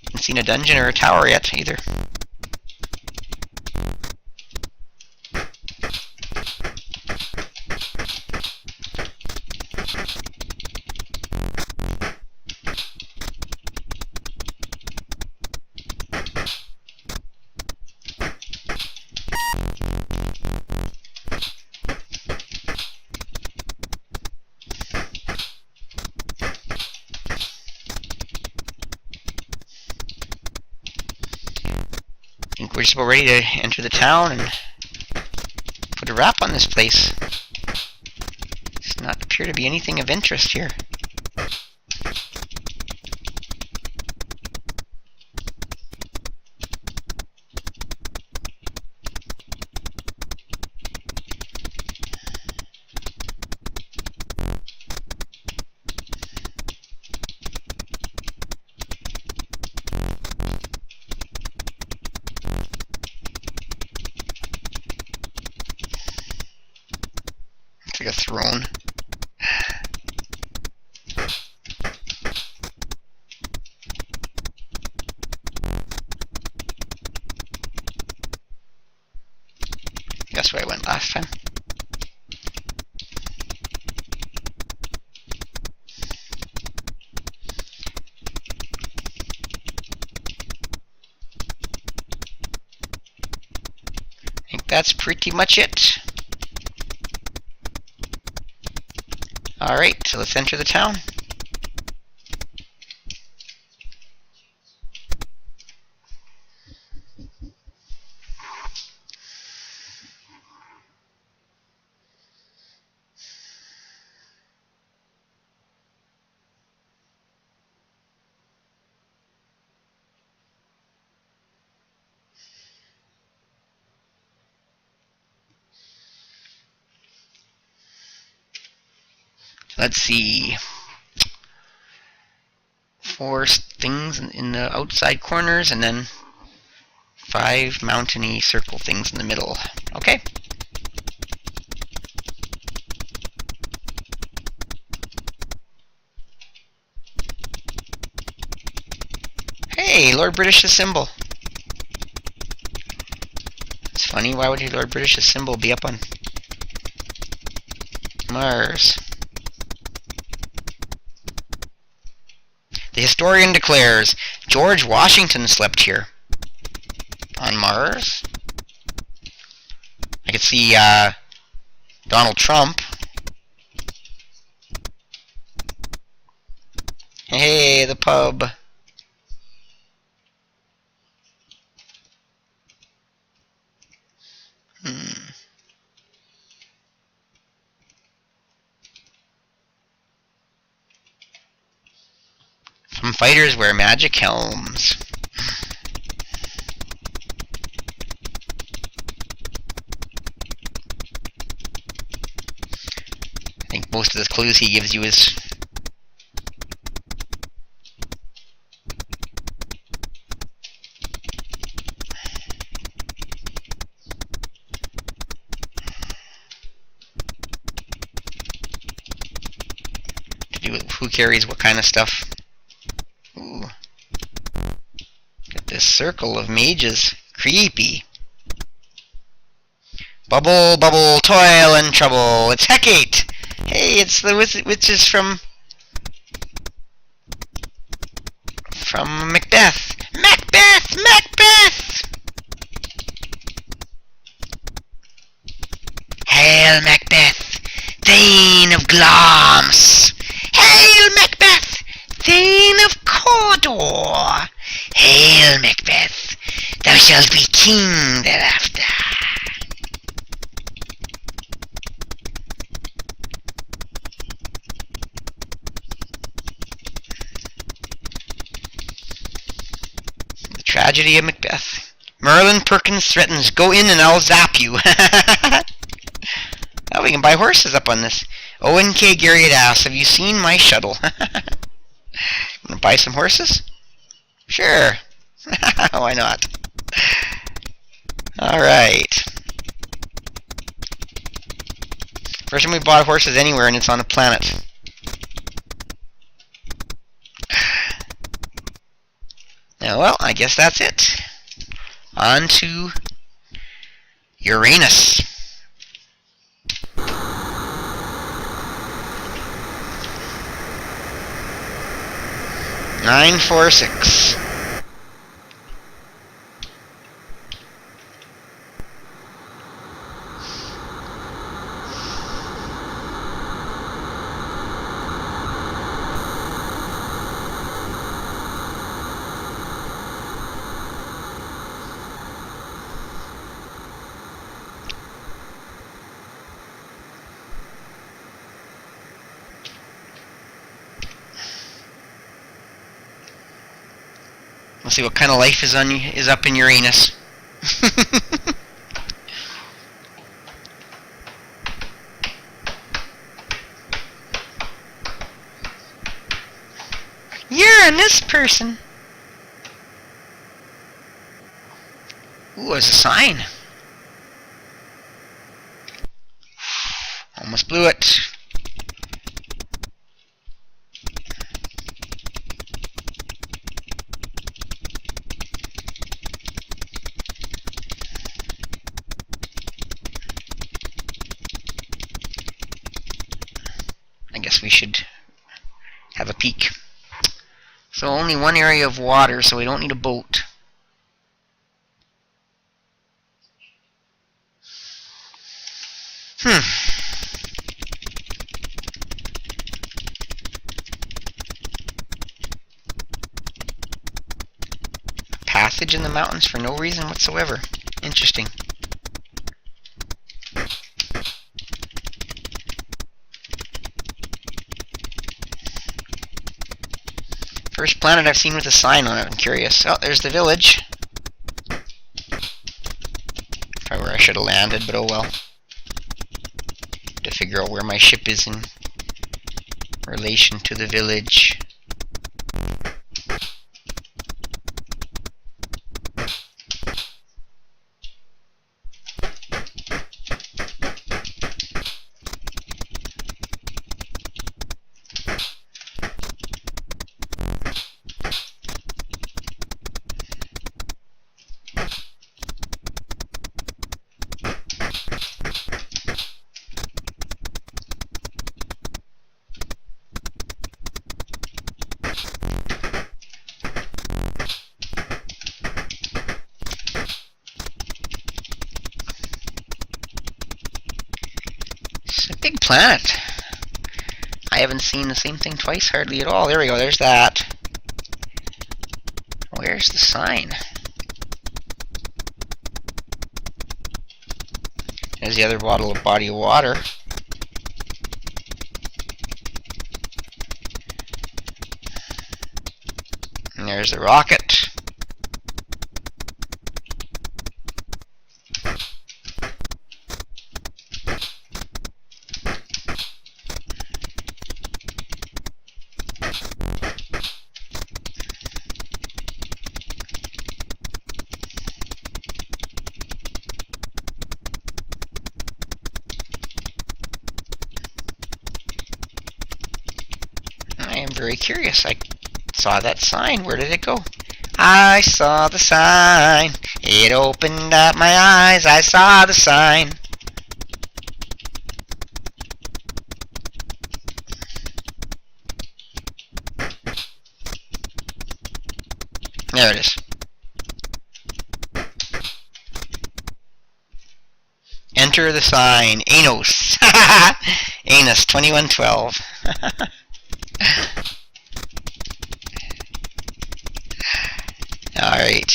Haven't seen a dungeon or a tower yet, either. I think we're just about ready to enter the town and put a wrap on this place. Does not appear to be anything of interest here. It's like a throne. That's where I went last time. I think that's pretty much it. Alright, so let's enter the town. Let's see. 4 things in the outside corners, and then 5 mountainy circle things in the middle. Okay. Hey, Lord British's symbol. It's funny, why would Lord British's symbol be up on Mars? The historian declares George Washington slept here. On Mars? I could see Donald Trump. Hey, the pub. Some fighters wear magic helms. I think most of the clues he gives you is to do with who carries what kind of stuff. Ooh. Get this circle of mages. Creepy. Bubble, bubble, toil and trouble. It's Hecate. Hey, it's the witches from Macbeth. Macbeth! Macbeth! Hail Macbeth, Thane of Glamis! Hail Macbeth, Thane of Commodore! Hail Macbeth, thou shalt be king thereafter. The tragedy of Macbeth. Merlin Perkins threatens, go in and I'll zap you. Oh, we can buy horses up on this. Owen K. Garriott asks, have you seen my shuttle? Wanna buy some horses? Sure. Why not? Alright. First time we bought horses anywhere and it's on a planet. Now, well, I guess that's it. On to Uranus. 946. Let's see what kind of life is up in Uranus. Uranus person. Ooh, there's a sign. Almost blew it. I guess we should have a peek. So only one area of water, so we don't need a boat. Passage in the mountains for no reason whatsoever. Interesting. First planet I've seen with a sign on it. I'm curious. Oh, there's the village. Probably where I should have landed, but oh well. To figure out where my ship is in relation to the village. big planet. I haven't seen the same thing twice hardly at all. There we go, there's that. Where's the sign? There's the other body of water. And there's the rocket. I am very curious. I saw that sign. Where did it go? I saw the sign. It opened up my eyes. I saw the sign. There it is. Enter the sign. Anos. Anos 2112. Alright.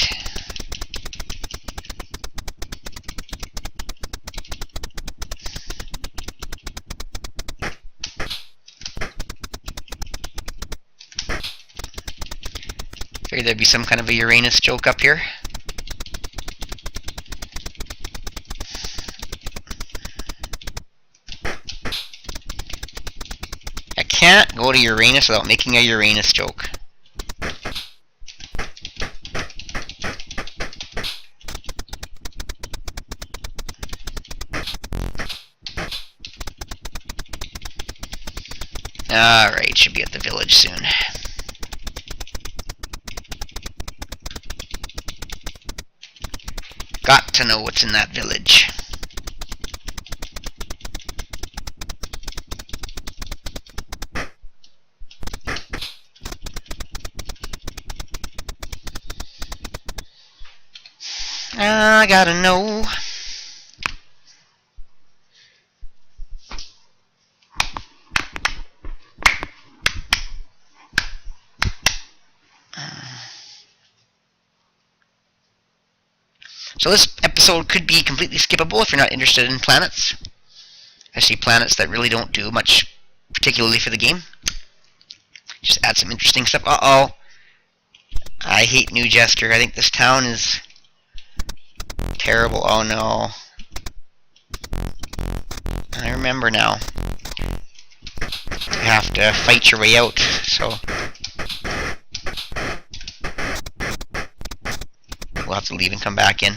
Figured there'd be some kind of a Uranus joke up here. I can't go to Uranus without making a Uranus joke. Alright, should be at the village soon. Got to know what's in that village. I gotta know. So this episode could be completely skippable if you're not interested in planets. I see planets that really don't do much, particularly for the game. Just add some interesting stuff. Uh-oh. I hate New Jester. I think this town is terrible. Oh no. I remember now. You have to fight your way out, so we'll have to leave and come back in.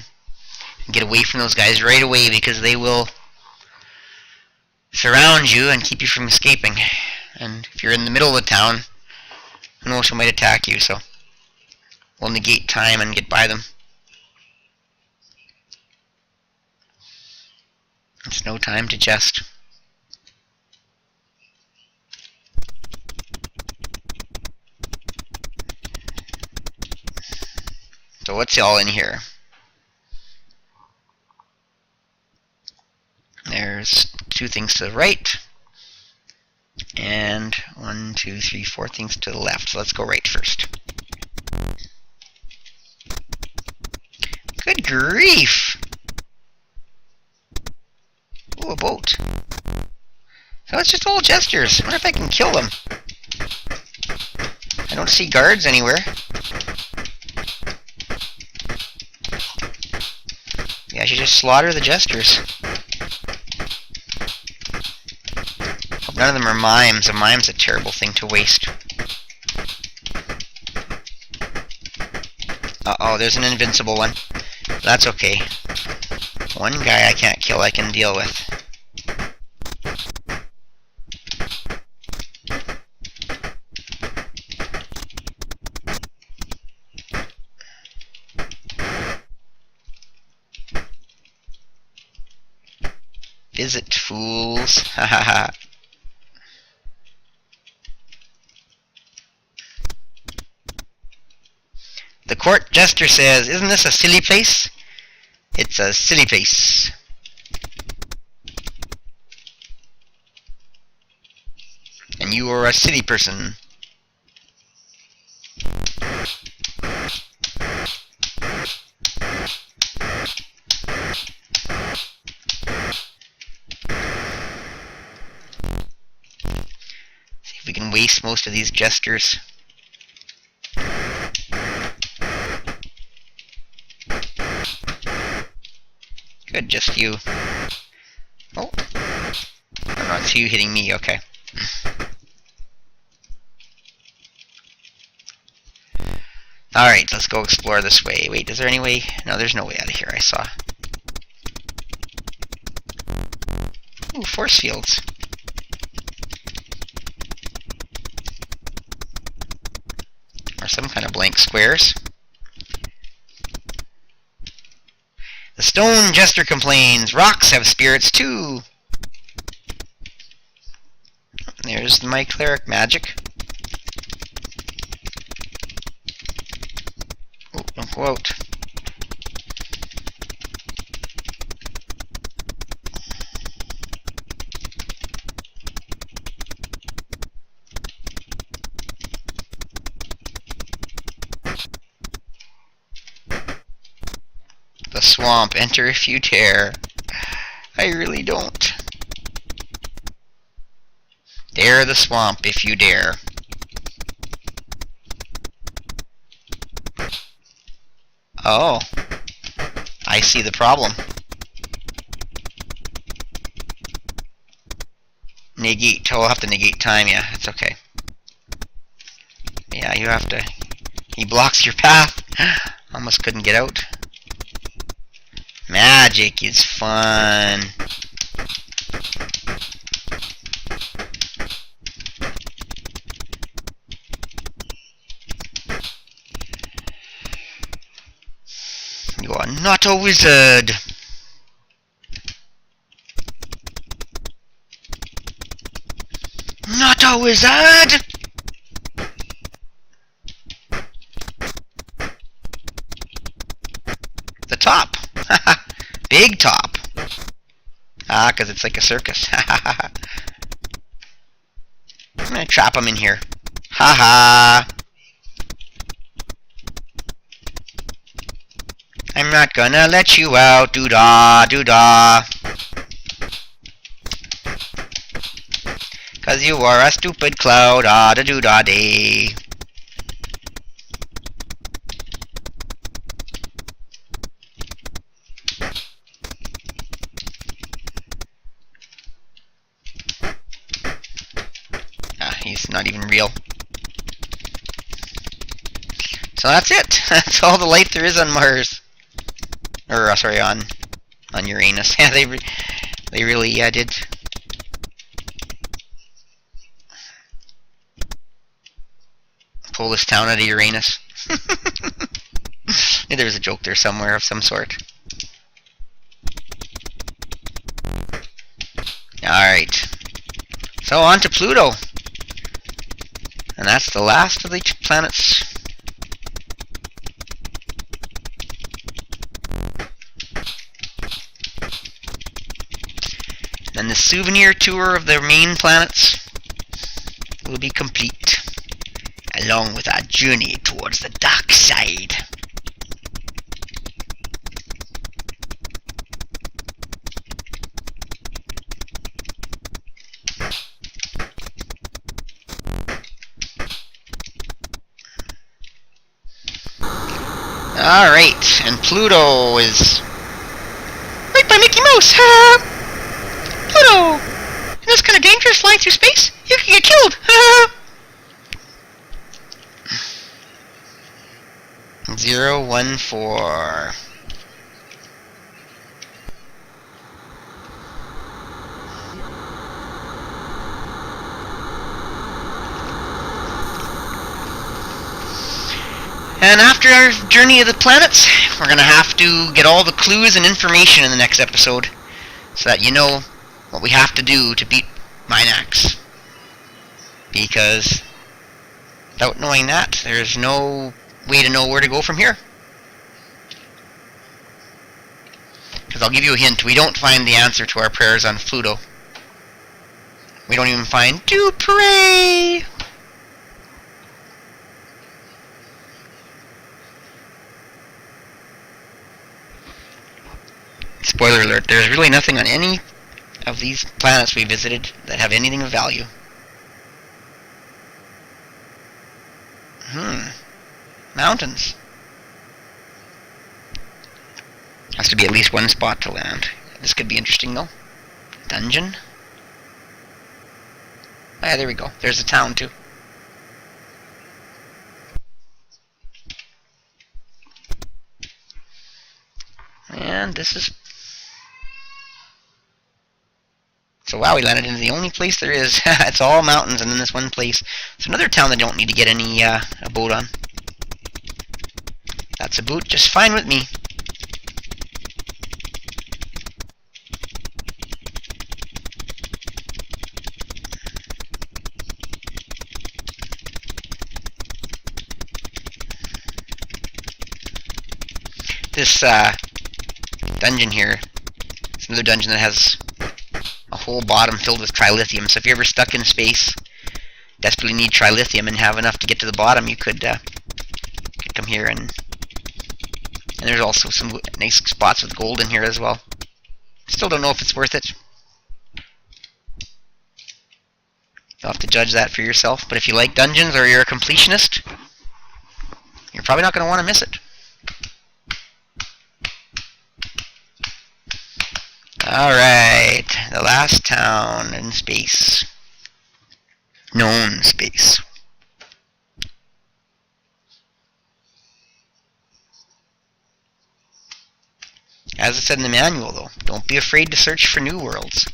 Get away from those guys right away because they will surround you and keep you from escaping. And if you're in the middle of the town, who knows who might attack you, so we'll negate time and get by them. It's no time to jest. So what's all in here? There's 2 things to the right, and 1, 2, 3, 4 things to the left. So let's go right first. Good grief! Ooh, a boat. So it's just old jesters. I wonder if I can kill them. I don't see guards anywhere. Yeah, I should just slaughter the jesters. Hope none of them are mimes. A mime's a terrible thing to waste. Uh-oh, there's an invincible one. That's okay. One guy I can't kill I can deal with. Visit, fools. Ha ha ha. The court jester says, "Isn't this a silly place?" It's a silly place. And you are a city person. See if we can waste most of these gestures. Good, just you. Oh. No, it's you hitting me, okay. Alright, let's go explore this way. Wait, is there any way? No, there's no way out of here, I saw. Ooh, force fields. Or some kind of blank squares. The stone jester complains, rocks have spirits too. There's my cleric magic. Oh, don't go out. The swamp, enter if you dare. I really don't. Dare the swamp if you dare. Oh, I see the problem. Negate. Oh, I'll have to negate time. Yeah, it's okay. Yeah, you have to. He blocks your path. Almost couldn't get out. Magic is fun. You are not a wizard. Not a wizard. The top. Big top. Ah, because it's like a circus. I'm going to trap him in here. Ha ha. I'm not gonna let you out. Doo-dah, doo-dah. Cause you are a stupid cloud. Ah, da doo da day. He's not even real. So that's it. That's all the light there is on Mars. Or sorry, on Uranus. Yeah, they really did. Pull this town out of Uranus. There's a joke there somewhere of some sort. Alright. So on to Pluto. And that's the last of the planets. Then the souvenir tour of the main planets will be complete, along with our journey towards the dark side. Alright, and Pluto is right by Mickey Mouse. Pluto! In this kind of dangerous flying through space, you can get killed. 014. And after our journey of the planets, we're going to have to get all the clues and information in the next episode, so that you know what we have to do to beat Minax. Because without knowing that, there's no way to know where to go from here. Because I'll give you a hint, we don't find the answer to our prayers on Pluto. We don't even find Dupre! Spoiler alert, there's really nothing on any of these planets we visited that have anything of value. Mountains. Has to be at least one spot to land. This could be interesting though. Dungeon. Ah, yeah, there we go. There's a town too. And this is... So wow, we landed in the only place there is. It's all mountains and then this one place. It's another town that don't need to get any a boat on. That's a boot just fine with me. This dungeon here, it's another dungeon that has a whole bottom filled with trilithium. So if you're ever stuck in space, desperately need trilithium and have enough to get to the bottom, you could come here and there's also some nice spots with gold in here as well. Still don't know if it's worth it. You'll have to judge that for yourself. But if you like dungeons or you're a completionist, you're probably not going to want to miss it. Alright, the last town in space. Known space. As I said in the manual though, don't be afraid to search for new worlds.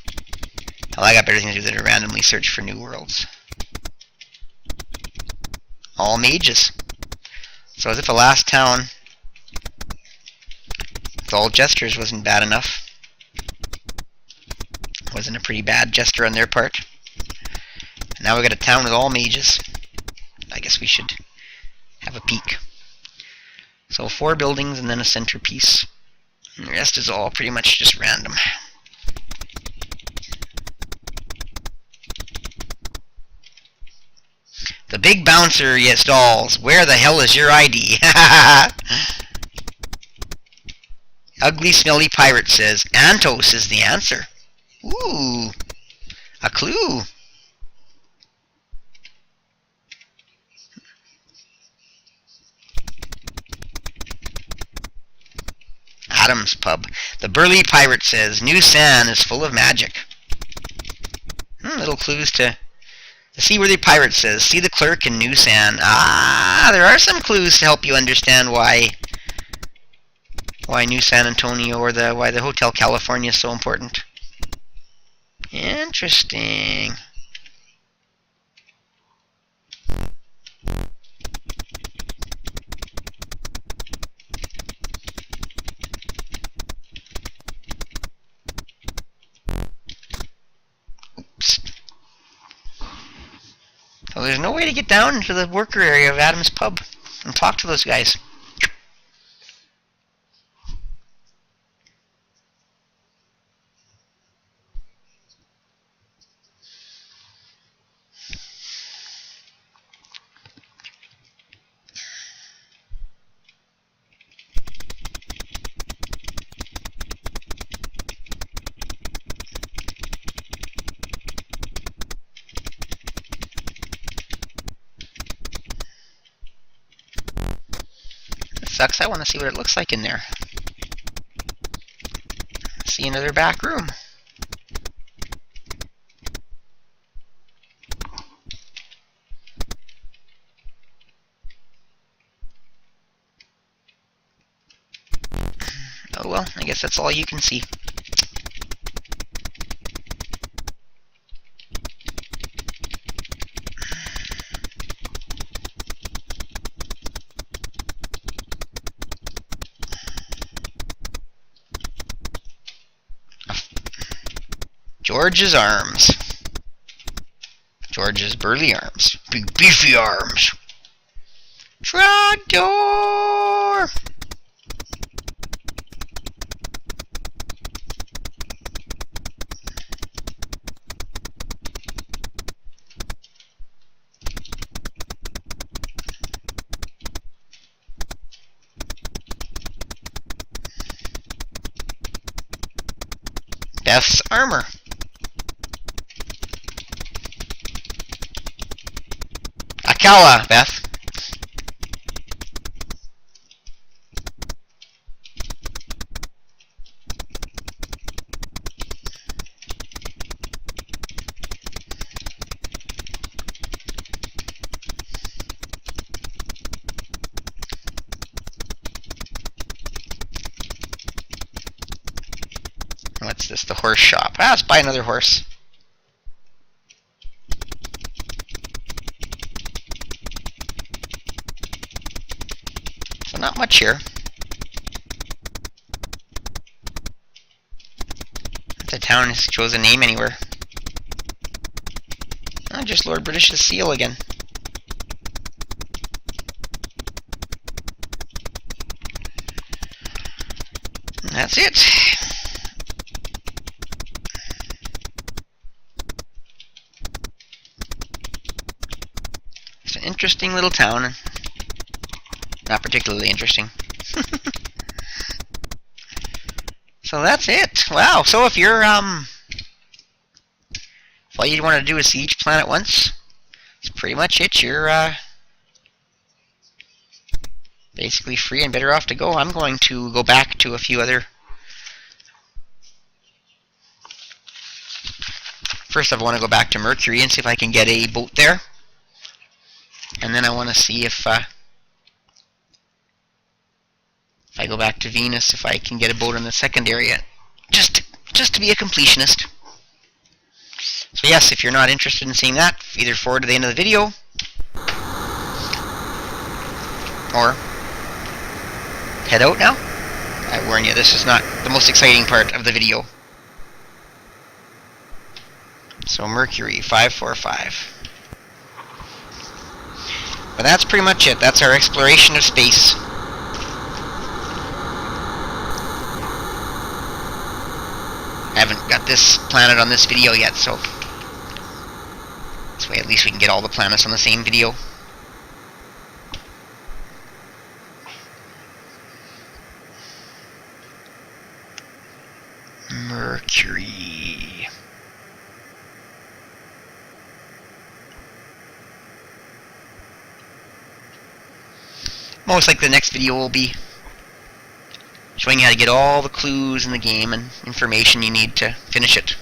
Hell, I got better things to do than to randomly search for new worlds. All mages. So as if a last town with all gestures wasn't bad enough. Wasn't a pretty bad gesture on their part. And now we got a town with all mages. I guess we should have a peek. So 4 buildings and then a centerpiece. And the rest is all pretty much just random. The big bouncer, yes, dolls. Where the hell is your ID? Ugly, smelly pirate says, Antos is the answer. Ooh, a clue. Adam's Pub. The burly pirate says, New San is full of magic. Little clues to... The seaworthy pirate says, see the clerk in New San. Ah, there are some clues to help you understand why New San Antonio or why the Hotel California is so important. Interesting. Oops. So there's no way to get down into the worker area of Adam's Pub and talk to those guys. Sucks. I want to see what it looks like in there. See another back room. Oh well, I guess that's all you can see. George's arms. George's burly arms. Big beefy arms. Trapdoor! Beth's armor. Akala, Beth. What's this? The horse shop. Ah, let's buy another horse. So not much here. The town shows a name anywhere. Oh, just Lord British's seal again. And that's it. It's an interesting little town. Not particularly interesting. So that's it. Wow. So if you're if all you want to do is see each planet once, that's pretty much it. You're basically free and better off to go. I'm going to go back to a few other. First, I want to go back to Mercury and see if I can get a boat there, and then I want to see if I go back to Venus, if I can get a boat in the second area, just to be a completionist. So yes, if you're not interested in seeing that, either forward to the end of the video, or head out now. I warn you, this is not the most exciting part of the video. So Mercury 545. But that's pretty much it. That's our exploration of space. I haven't got this planet on this video yet, so this way at least we can get all the planets on the same video. Mercury. Most likely the next video will be showing you how to get all the clues in the game and information you need to finish it.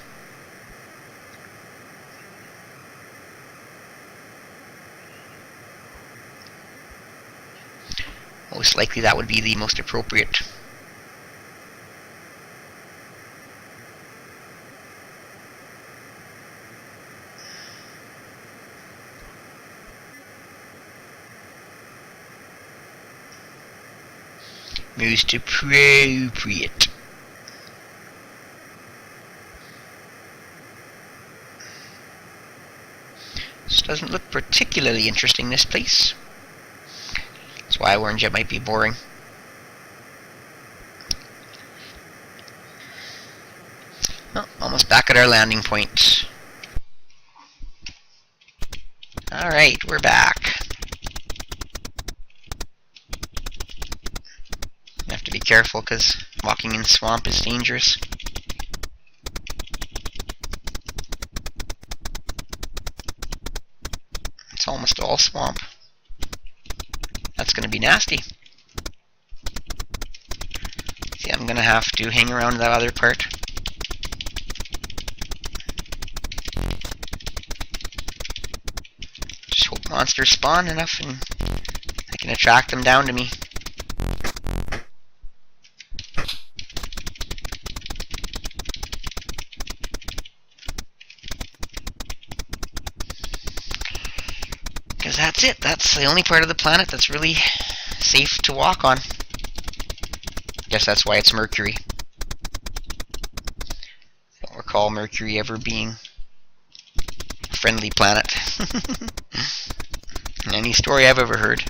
Most likely that would be the most appropriate. Most appropriate. This doesn't look particularly interesting, this place. That's why I warned you it might be boring. Oh, almost back at our landing point. Alright, we're back. You have to be careful because walking in swamp is dangerous. It's almost all swamp. That's going to be nasty. See, I'm going to have to hang around that other part. Just hope monsters spawn enough and I can attract them down to me. Because that's it. That's the only part of the planet that's really safe to walk on. Guess that's why it's Mercury. Don't recall Mercury ever being a friendly planet. In any story I've ever heard.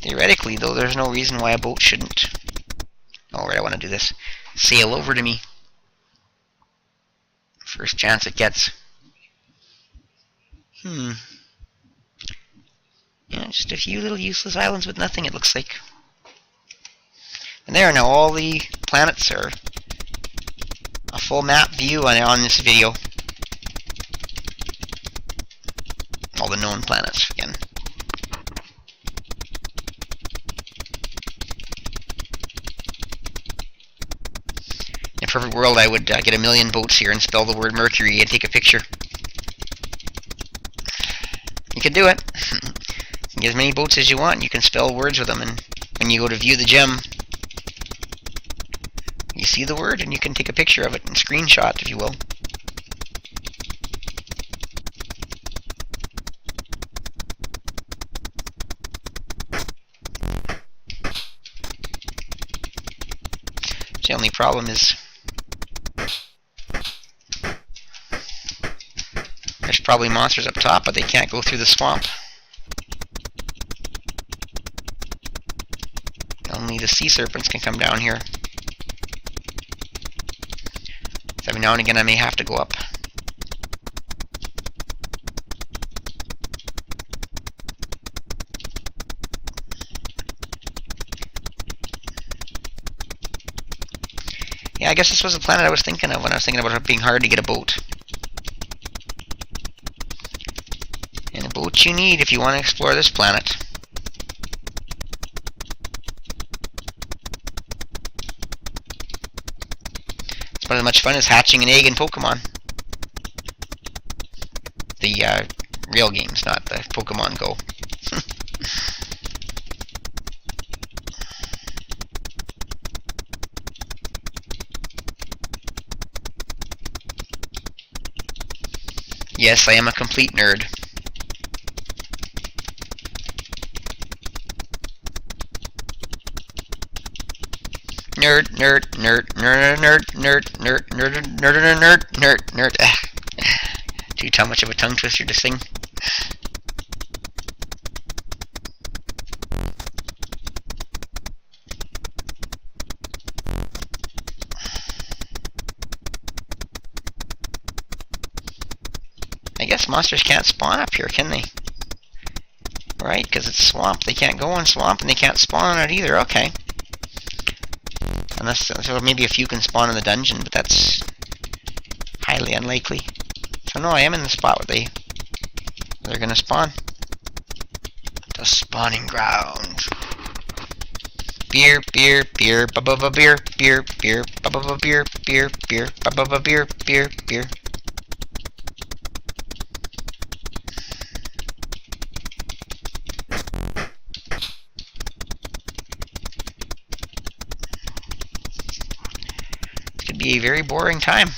Theoretically, though, there's no reason why a boat shouldn't. Oh, right, I want to do this. Sail over to me. First chance it gets. Yeah, just a few little useless islands with nothing, it looks like. And there, now all the planets are a full map view on this video. All the known planets again. In a perfect world, I would get 1,000,000 boats here and spell the word Mercury and take a picture. You can do it. You can get as many boats as you want. You can spell words with them, and when you go to view the gem, you see the word and you can take a picture of it and screenshot, if you will. The only problem is there's probably monsters up top, but they can't go through the swamp. Only the sea serpents can come down here. So every now and again I may have to go up. Yeah, I guess this was the planet I was thinking of when I was thinking about it being hard to get a boat. And a boat you need if you want to explore this planet. It's about as much fun as hatching an egg in Pokemon. The real games, not the Pokemon Go. Yes, I am a complete nerd. Nerd, nerd, nerd, nerd, nerd, nerd, nerd, nerd, nerd, nerd, nerd, nerd. Gee, how much of a tongue twister to sing. I guess monsters can't spawn up here, can they? Right, because it's swamp. They can't go on swamp, and they can't spawn on it either. Okay. Unless, so maybe a few can spawn in the dungeon, but that's highly unlikely. So no, I am in the spot where they're gonna spawn. The spawning ground. Beer, beer, beer, ba ba ba beer, beer, beer, ba ba ba beer, beer, beer, ba ba ba beer, beer, beer. Be a very boring time.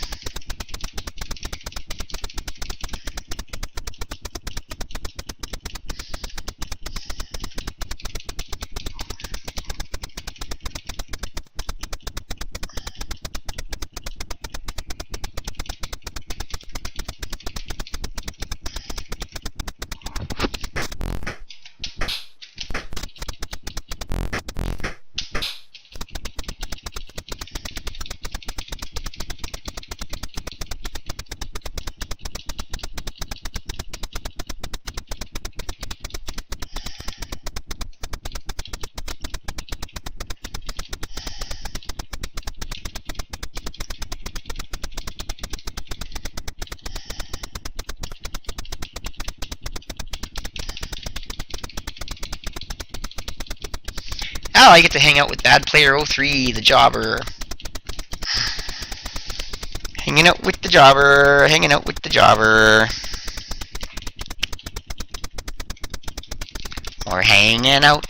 Oh, I get to hang out with Bad Player 03, the jobber. Hanging out with the jobber, hanging out with the jobber. We're hanging out.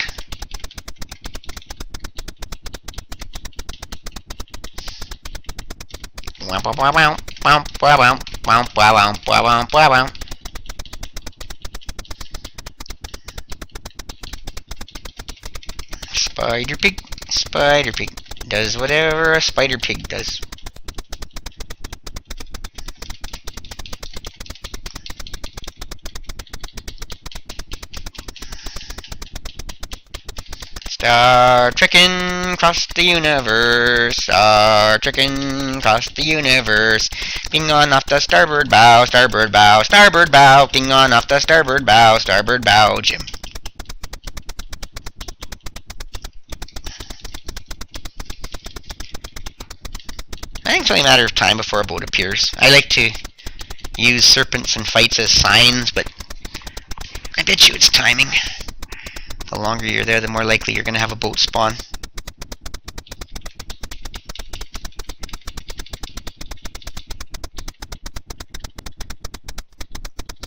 Spider Pig does whatever a Spider Pig does. Star trekking across the universe, star trekking across the universe. Ping on off the starboard bow, starboard bow, starboard bow. Ping on off the starboard bow, Jim. think it's only a matter of time before a boat appears. I like to use serpents and fights as signs, but I bet you it's timing. The longer you're there, the more likely you're going to have a boat spawn.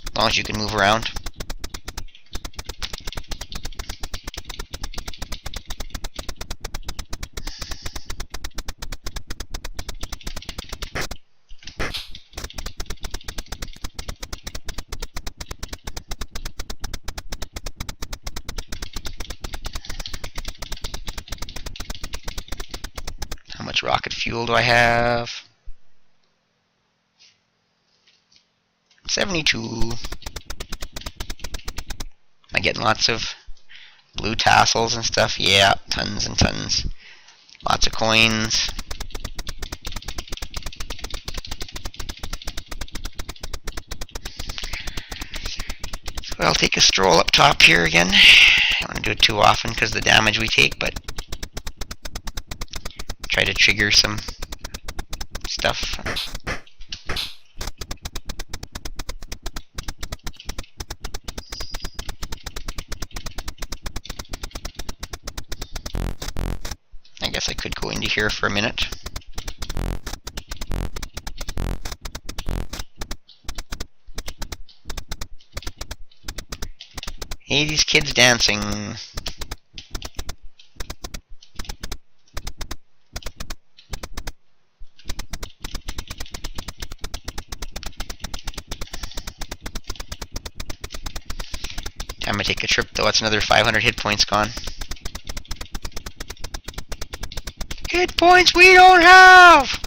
As long as you can move around. How much rocket fuel do I have? 72. Am I getting lots of blue tassels and stuff? Yeah, tons and tons. Lots of coins. So I'll take a stroll up top here again. I don't want to do it too often because of the damage we take, but try to trigger some stuff. I guess I could go into here for a minute. Hey, these kids dancing. Time to take a trip though, that's another 500 hit points gone. Hit points we don't have!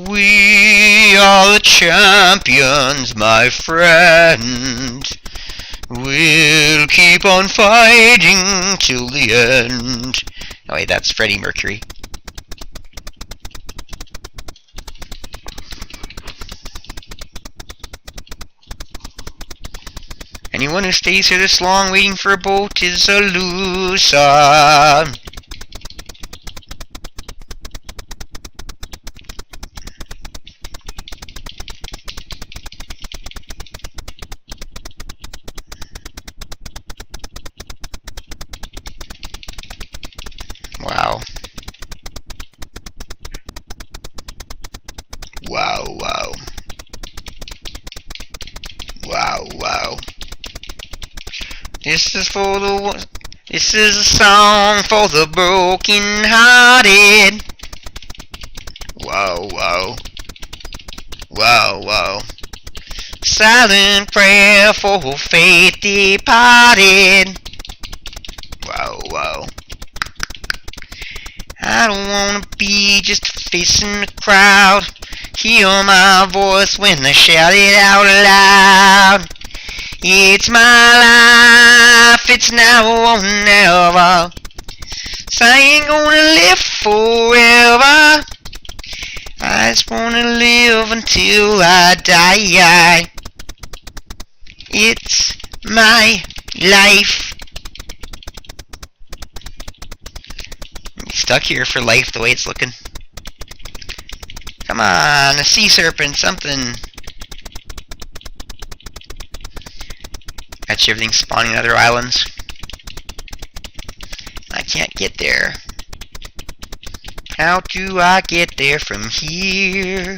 We are the champions, my friend. We'll keep on fighting till the end. Oh wait, that's Freddie Mercury. Anyone who stays here this long waiting for a boat is a loser. Wow. Wow, wow. Wow, wow. This is a song for the broken hearted. Wow, wow. Wow, wow. Silent prayer for faith departed. Wow, wow. I don't wanna be just a face in the crowd. Hear my voice when I shout it out loud. It's my life, it's now or never. So I ain't gonna live forever. I just wanna live until I die. It's my life. Stuck here for life the way it's looking. Come on, a sea serpent, something. Got you everything spawning in other islands. I can't get there. How do I get there from here?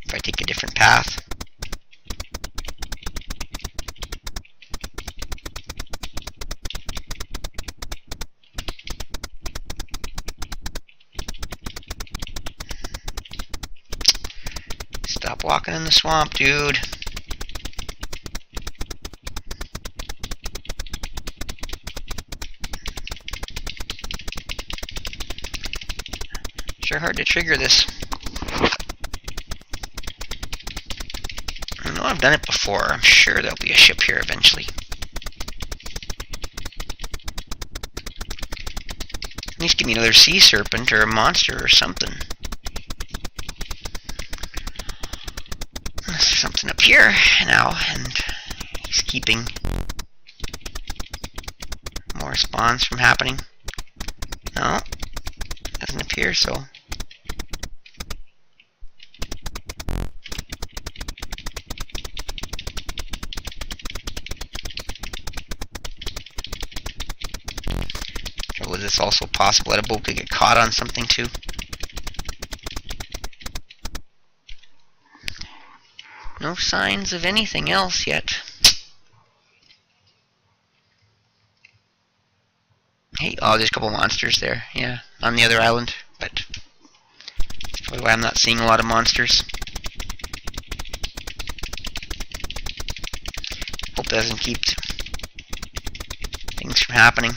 If I take a different path. Stop walking in the swamp, dude. Sure hard to trigger this. I know I've done it before. I'm sure there'll be a ship here eventually. At least give me another sea serpent or a monster or something. There's something up here now, and he's keeping more spawns from happening. No, doesn't appear so. Was this also possible that a boat could get caught on something too? No signs of anything else yet. Hey, oh, there's a couple monsters there. Yeah, on the other island, but that's probably why I'm not seeing a lot of monsters. Hope that doesn't keep things from happening.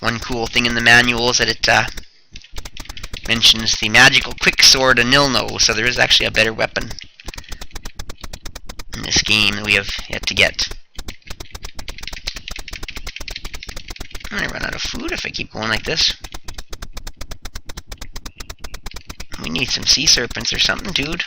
One cool thing in the manual is that it mentions the magical quick sword Anilno, so there is actually a better weapon in this game that we have yet to get. I'm gonna run out of food if I keep going like this. We need some sea serpents or something, dude.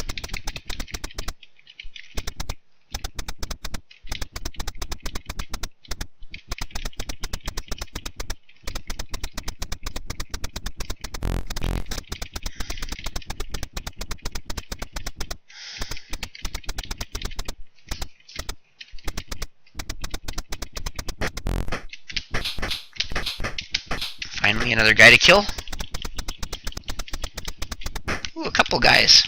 Finally, another guy to kill. Ooh, a couple guys.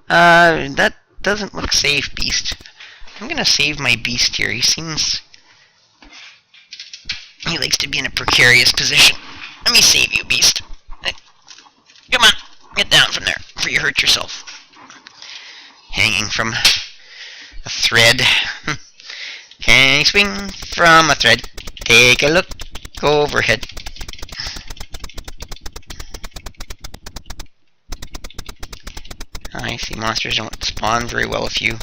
That doesn't look safe, beast. I'm gonna save my beast here. He likes to be in a precarious position. Let me save you, beast. Come on, get down from there before you hurt yourself. Hanging from a thread. Can you swing from a thread? Take a look overhead. I see monsters don't spawn very well if you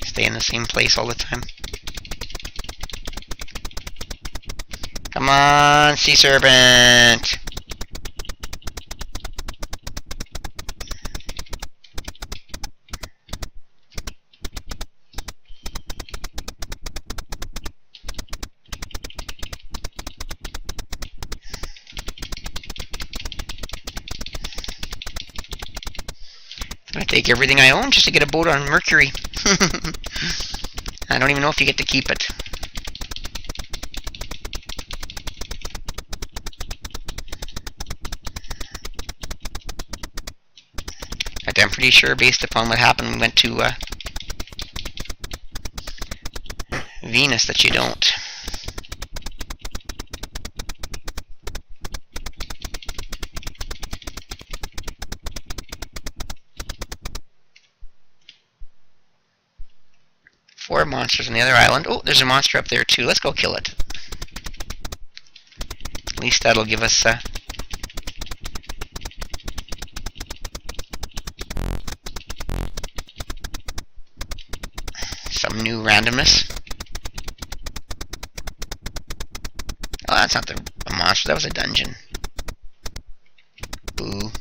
stay in the same place all the time. Come on, sea serpent! I take everything I own just to get a boat on Mercury. I don't even know if you get to keep it. But I'm pretty sure, based upon what happened, we went to Venus, that you don't. Four monsters on the other island. Oh, there's a monster up there too. Let's go kill it. At least that'll give us some new randomness. Oh, that's not a monster. That was a dungeon. Boo.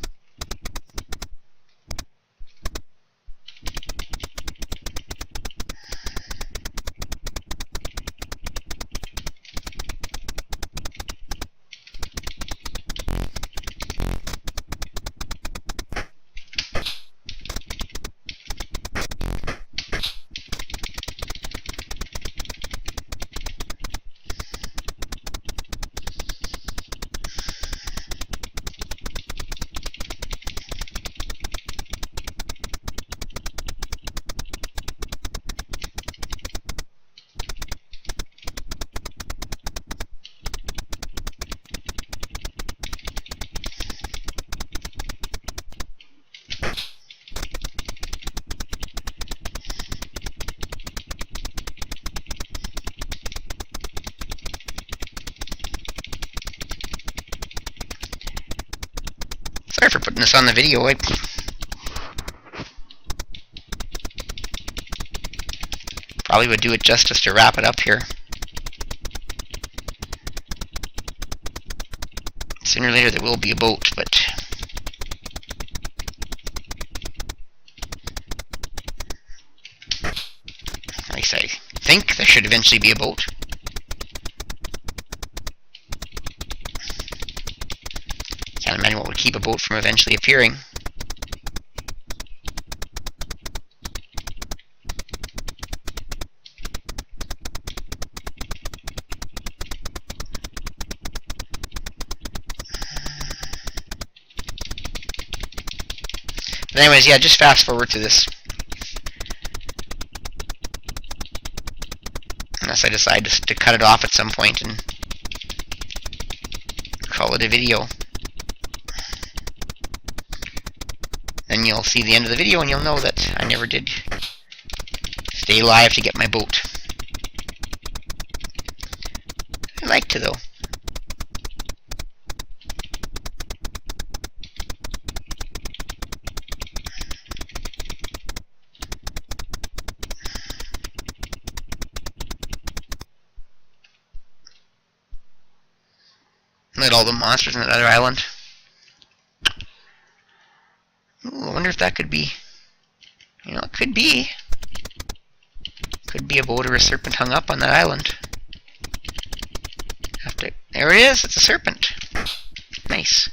Sorry for putting this on the video. I probably would do it justice to wrap it up here. Sooner or later there will be a boat, but at least I think there should eventually be a boat. Can't imagine what would keep a boat from eventually appearing. But anyways, yeah, just fast forward to this. Unless I decide to cut it off at some point and call it a video. Then you'll see the end of the video and you'll know that I never did stay alive to get my boat. I'd like to, though. Let all the monsters in that other island. Ooh, I wonder if that could be, you know, it could be a boat or a serpent hung up on that island. There it is, it's a serpent. Nice.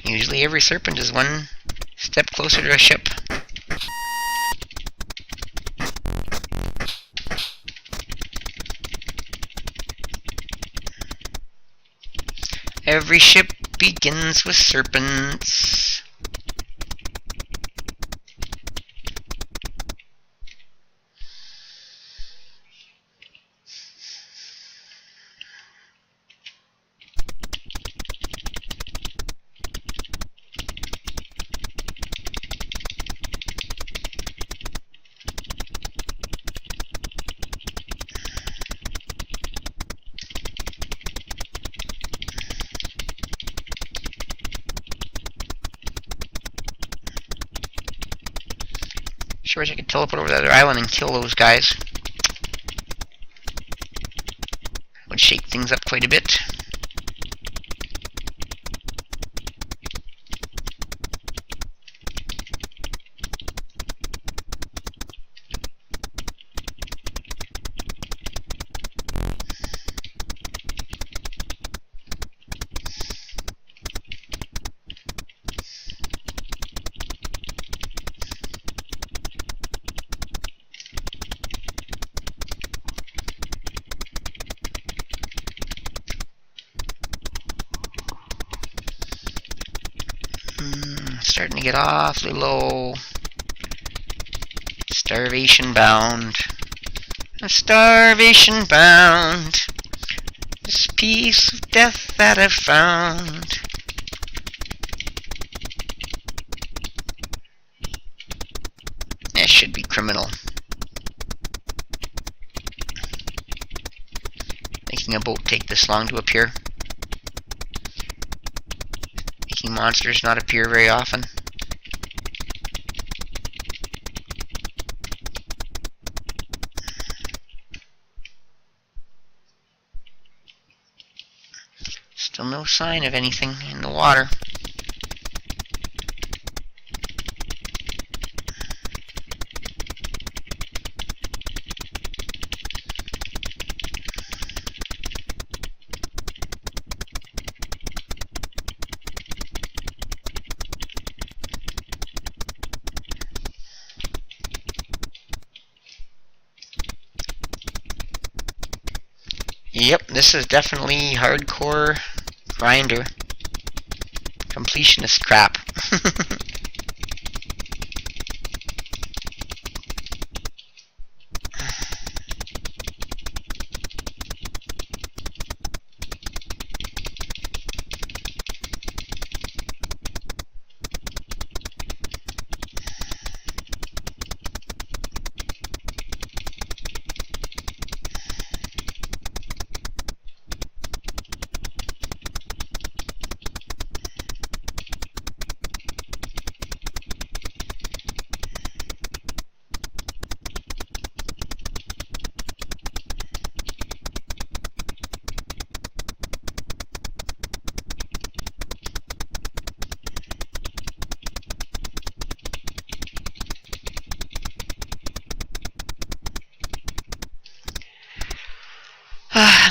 Usually every serpent is one step closer to a ship. Every ship begins with serpents. Sure wish I could teleport over to the other island and kill those guys. Would shake things up quite a bit. Starting to get awfully low. Starvation bound. Starvation bound. This piece of death that I've found. That should be criminal. Making a boat take this long to appear. Making monsters not appear very often. Still no sign of anything in the water. Yep, this is definitely hardcore grinder. Completionist crap.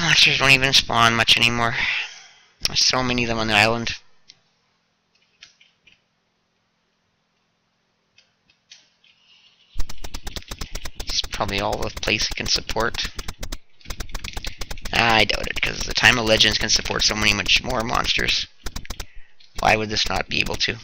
Monsters don't even spawn much anymore. There's so many of them on the island. It's probably all the place it can support. I doubt it, because the Time of Legends can support so many much more monsters. Why would this not be able to?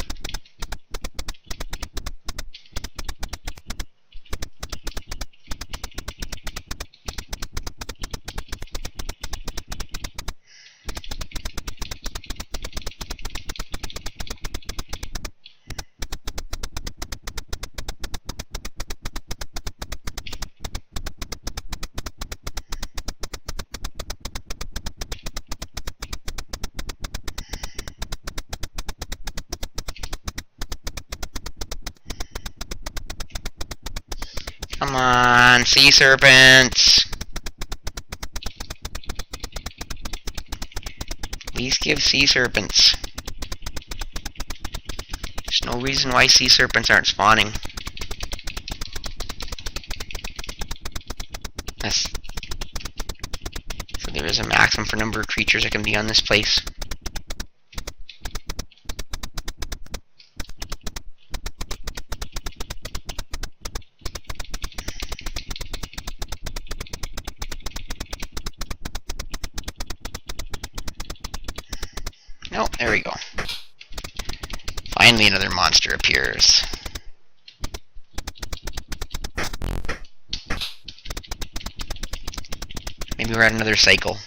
Come on, sea serpents! Please give sea serpents. There's no reason why sea serpents aren't spawning. So there is a maximum for number of creatures that can be on this place. Oh, there we go. Finally another monster appears. Maybe we're at another cycle.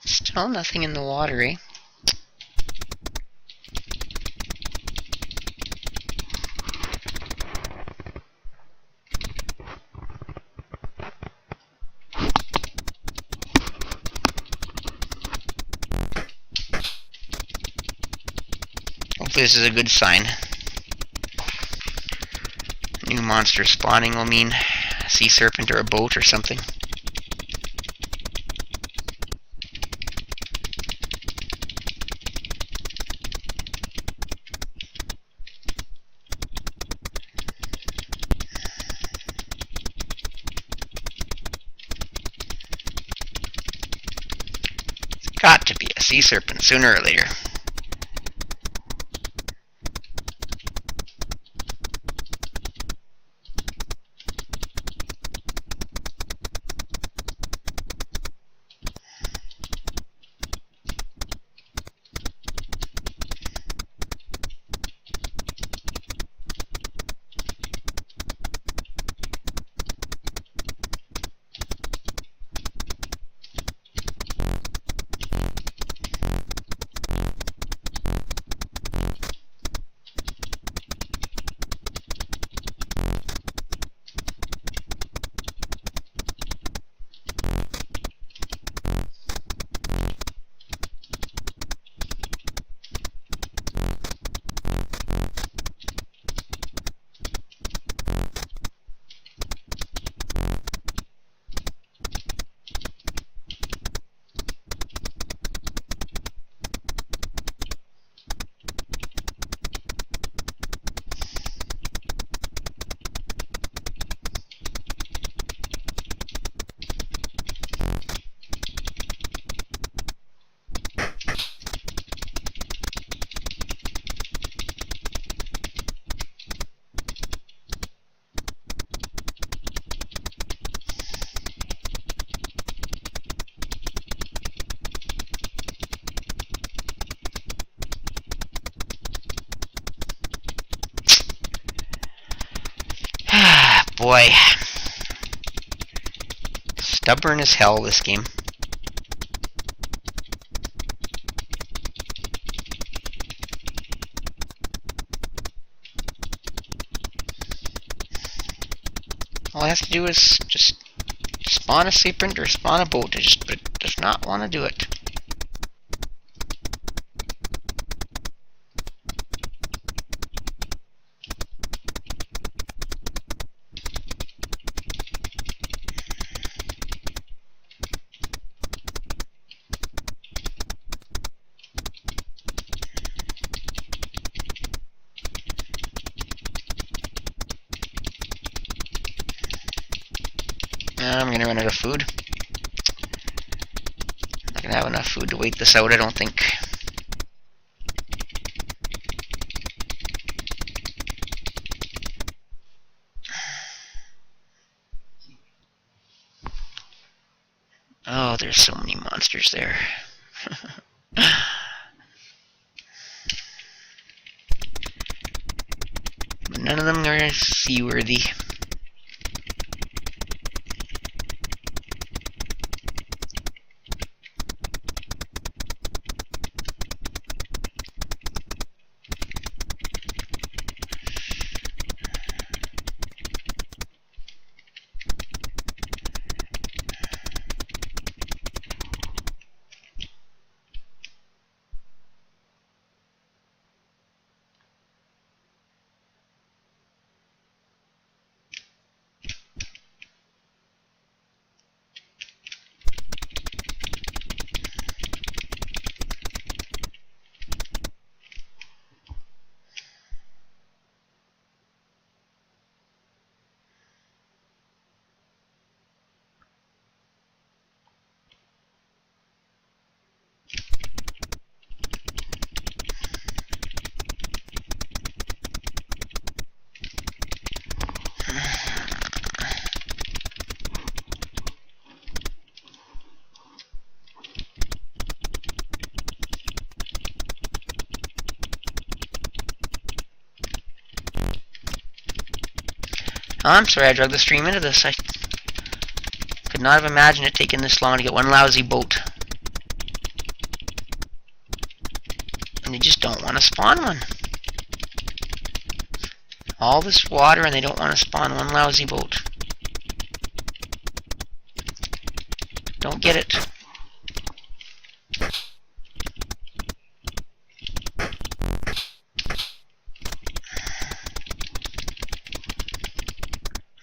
Still nothing in the water, eh? Hopefully this is a good sign. New monster spawning will mean a sea serpent or a boat or something. Got to be a sea serpent sooner or later. boy. Stubborn as hell, this game. All I have to do is just spawn a sea printer, spawn a boat. It does not want to do it. I'm gonna run out of food. I'm not gonna have enough food to wait this out, I don't think. Oh, there's so many monsters there. But none of them are seaworthy. I'm sorry I dragged the stream into this. I could not have imagined it taking this long to get one lousy boat. And they just don't want to spawn one. All this water and they don't want to spawn one lousy boat. Don't get it.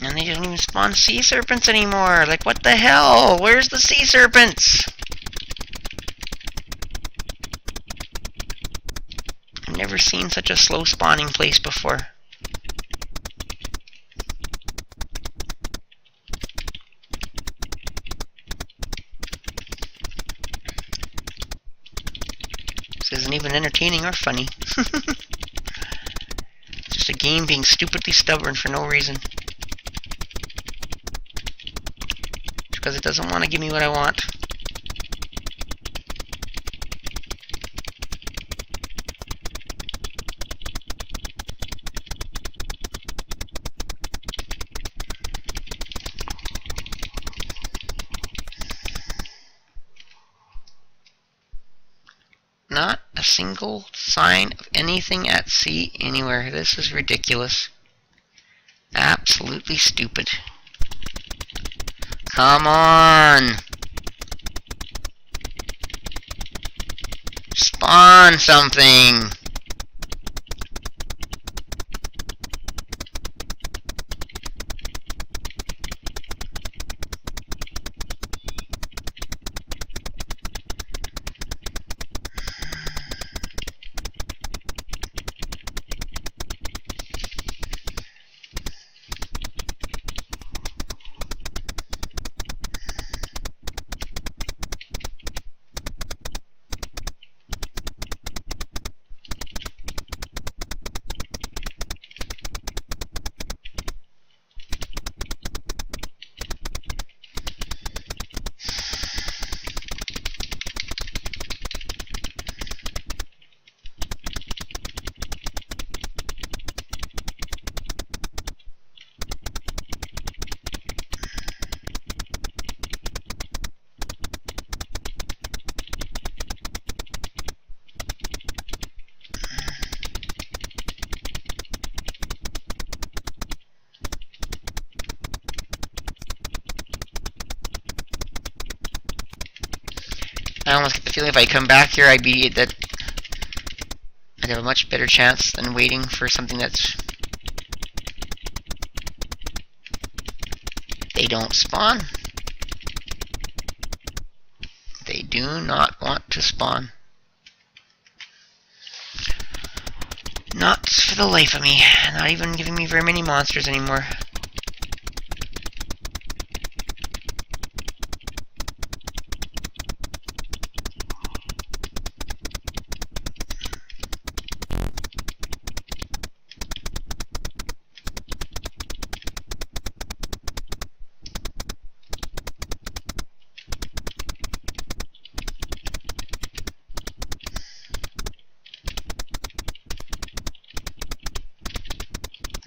And they don't even spawn sea serpents anymore. Like, what the hell? Where's the sea serpents? I've never seen such a slow spawning place before. This isn't even entertaining or funny. It's just a game being stupidly stubborn for no reason. Because it doesn't want to give me what I want. Not a single sign of anything at sea anywhere. This is ridiculous. Absolutely stupid. Come on! Spawn something! I almost get the feeling if I come back here, I'd have a much better chance than waiting for something that's... They don't spawn. They do not want to spawn. Not for the life of me. Not even giving me very many monsters anymore.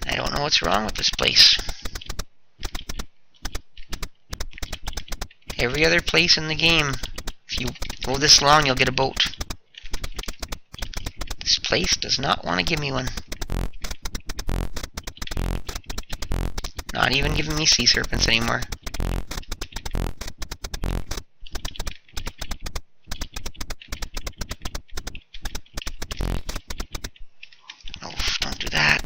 I don't know what's wrong with this place. Every other place in the game, if you go this long, you'll get a boat. This place does not want to give me one. Not even giving me sea serpents anymore. Oh, don't do that.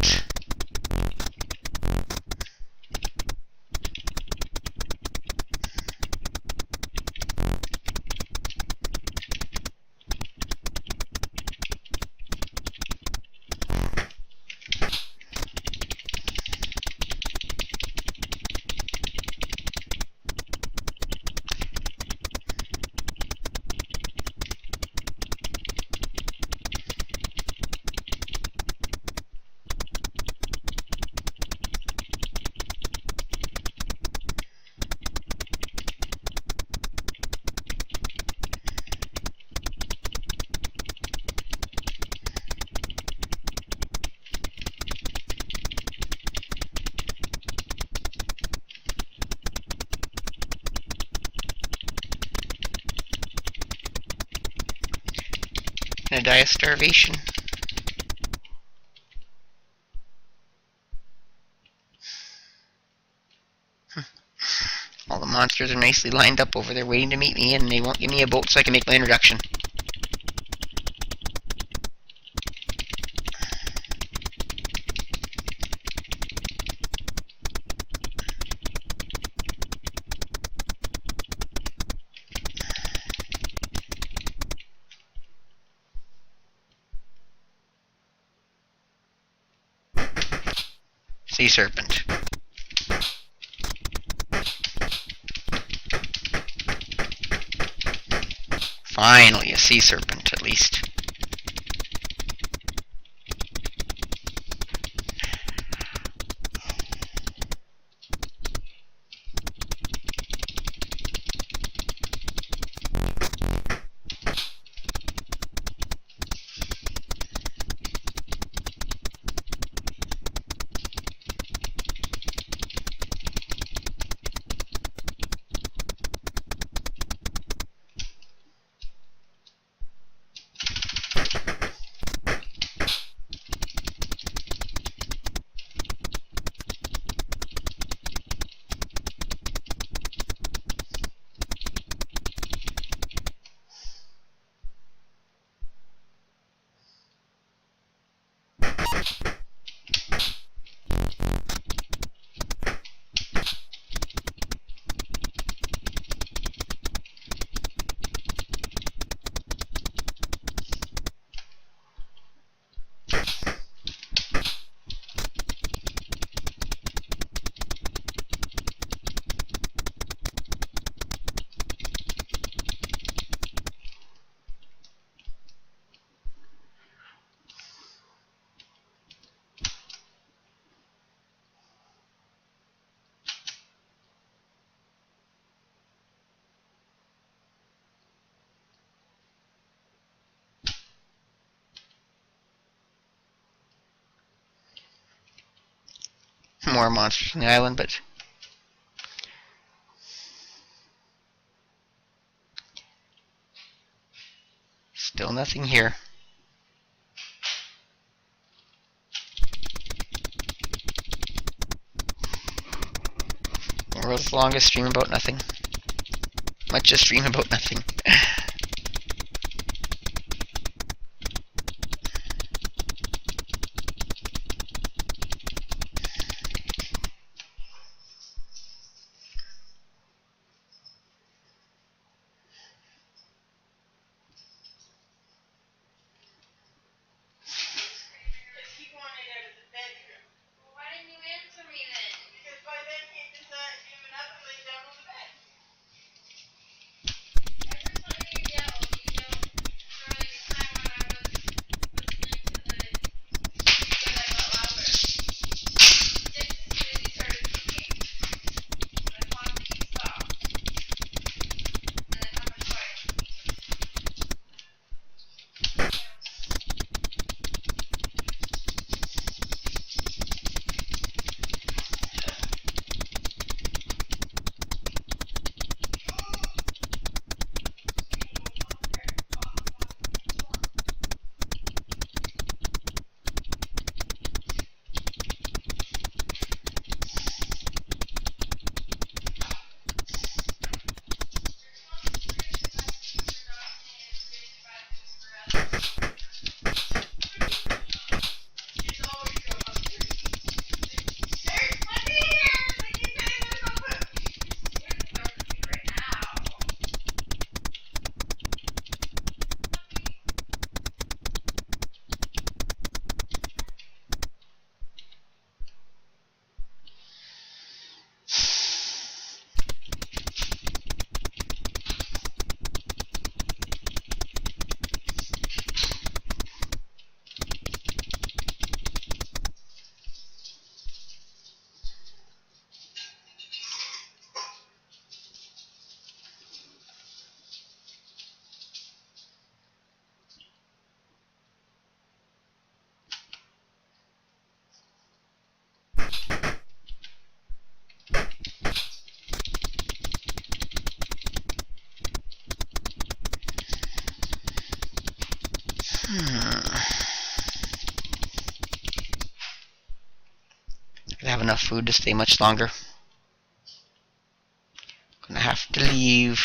Gonna die of starvation. All the monsters are nicely lined up over there waiting to meet me, and they won't give me a boat so I can make my introduction. Sea serpent. Finally, a sea serpent, at least. More monsters on the island, but still nothing here. World's longest stream about nothing. Much just stream about nothing. have enough food to stay much longer. Gonna have to leave.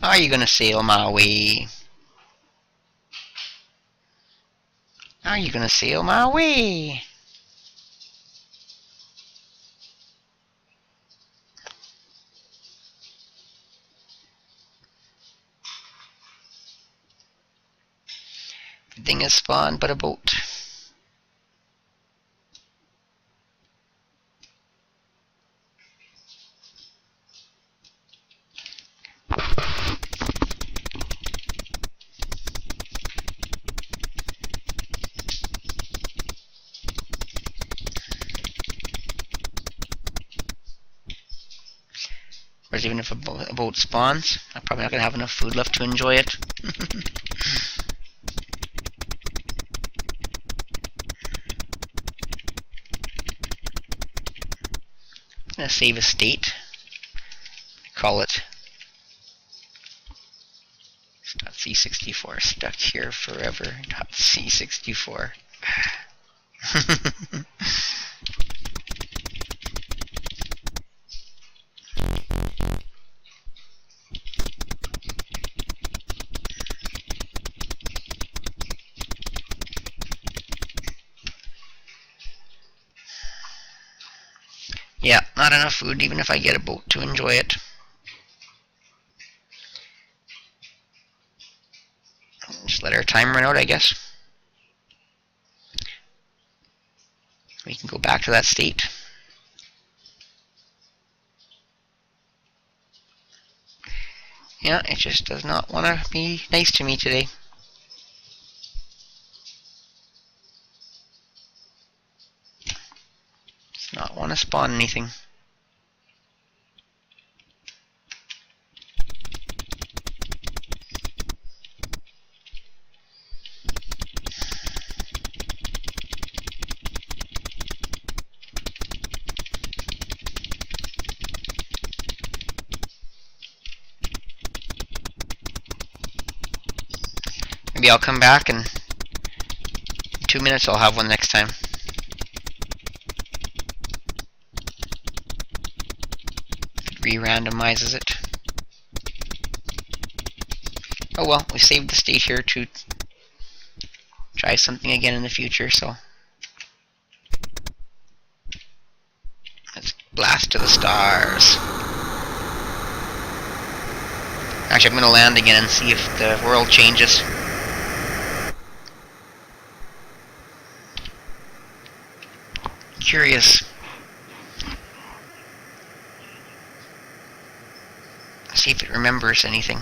Are you gonna sail my way? Are you gonna sail my way? Everything is spawned but a boat. Whereas even if a boat spawns, I'm probably not going to have enough food left to enjoy it. I'm going to save a state. Call it .c64. Stuck here forever. .c64. Yeah, not enough food even if I get a boat to enjoy it. Just let our time run out, I guess. We can go back to that state. Yeah, it just does not want to be nice to me today. Does not want to spawn anything. Maybe I'll come back and in 2 minutes I'll have one next time. It re-randomizes it. Oh well, we saved the state here to try something again in the future, so let's blast to the stars. Actually, I'm going to land again and see if the world changes. Curious. See if it remembers anything.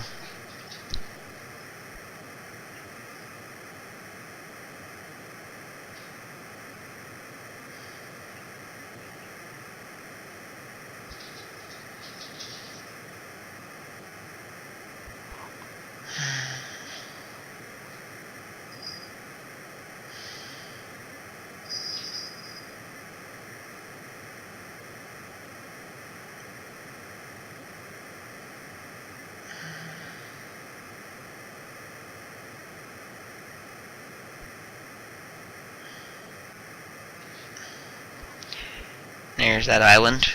There's that island.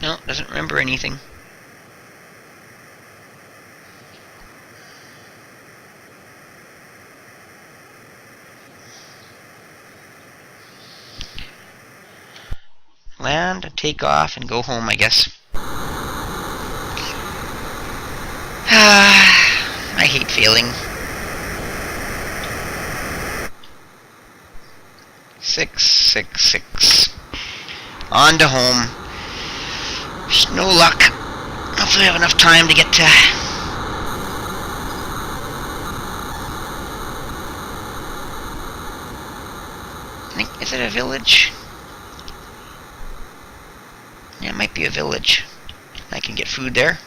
No, doesn't remember anything. Land and take off and go home, I guess. I hate failing. 666. On to home. There's no luck. Hopefully I have enough time to get to... Is it a village? That might be a village. I can get food there.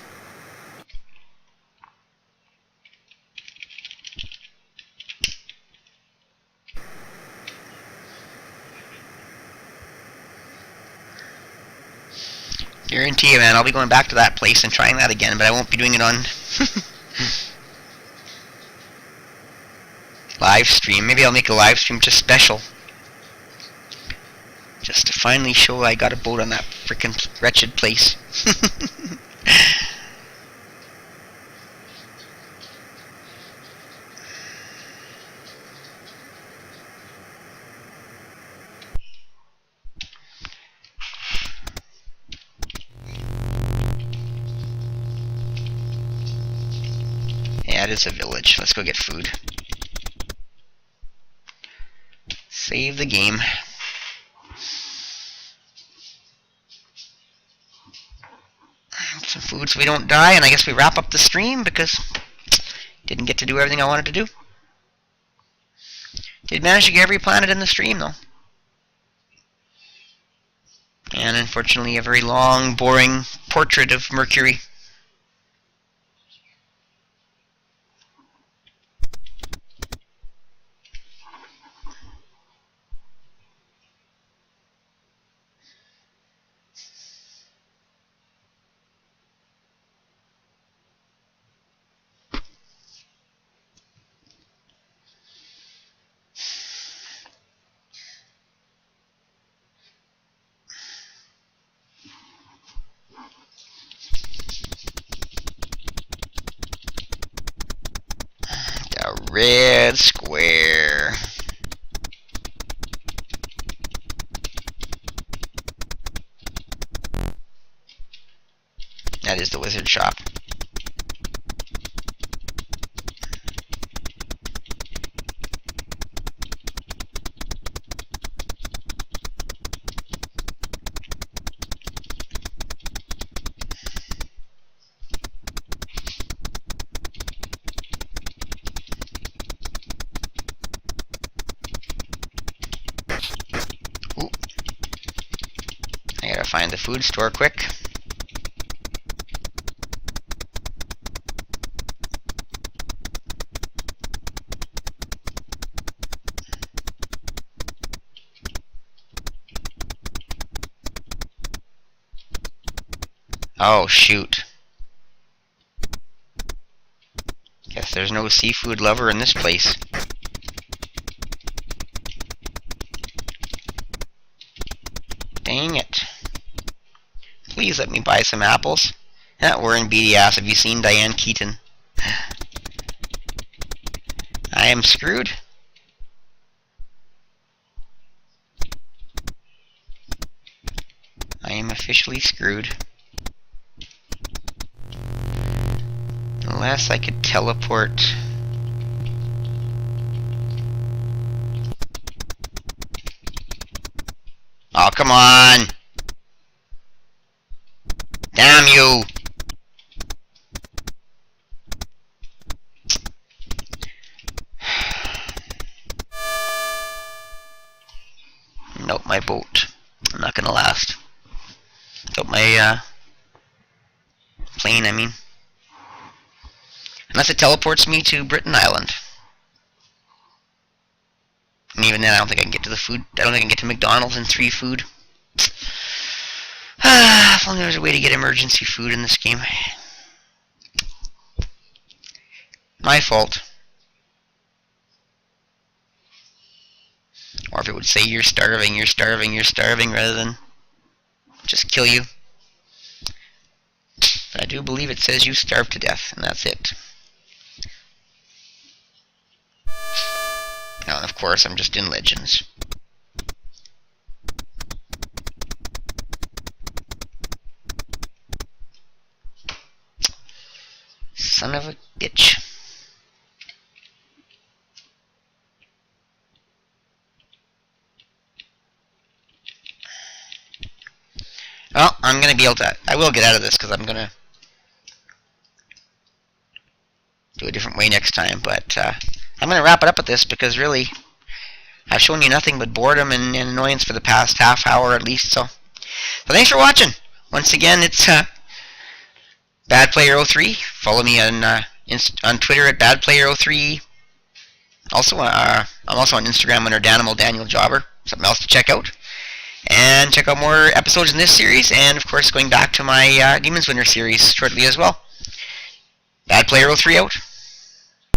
Guarantee you, man, I'll be going back to that place and trying that again, but I won't be doing it on live stream. Maybe I'll make a live stream just special. Just to finally show I got a boat on that frickin' wretched place. Yeah, it is a village. Let's go get food. Save the game. Some food so we don't die, and I guess we wrap up the stream because didn't get to do everything I wanted to do. Did manage to get every planet in the stream though. And unfortunately a very long, boring portrait of Mercury. Red square. That is the wizard shop. I gotta find the food store quick. Oh shoot. Guess there's no seafood lover in this place. Dang it. Please let me buy some apples. Yeah, we're in beady ass. Have you seen Diane Keaton? I am screwed. I am officially screwed. Unless I could teleport. Oh, come on! Damn you! Nope, my boat. I'm not gonna last. Nope, my plane, I mean. Unless it teleports me to Britain Island. And even then, I don't think I can get to the food. I don't think I can get to McDonald's in 3 food. If only there was a way to get emergency food in this game. My fault. Or if it would say you're starving, you're starving, you're starving, rather than just kill you. But I do believe it says you starved to death, and that's it. Now, and of course, I'm just in Legends. Son of a bitch. Well, I'm going to be able to... I will get out of this because I'm going to do a different way next time, but I'm going to wrap it up with this because really I've shown you nothing but boredom and annoyance for the past half hour at least. So thanks for watching. once again, it's BadPlayer03. Follow me on Twitter at BadPlayer03. Also, I'm also on Instagram under Daniel Jobber. Something else to check out. And check out more episodes in this series, and of course going back to my Demons Winter series shortly as well. BadPlayer03 out.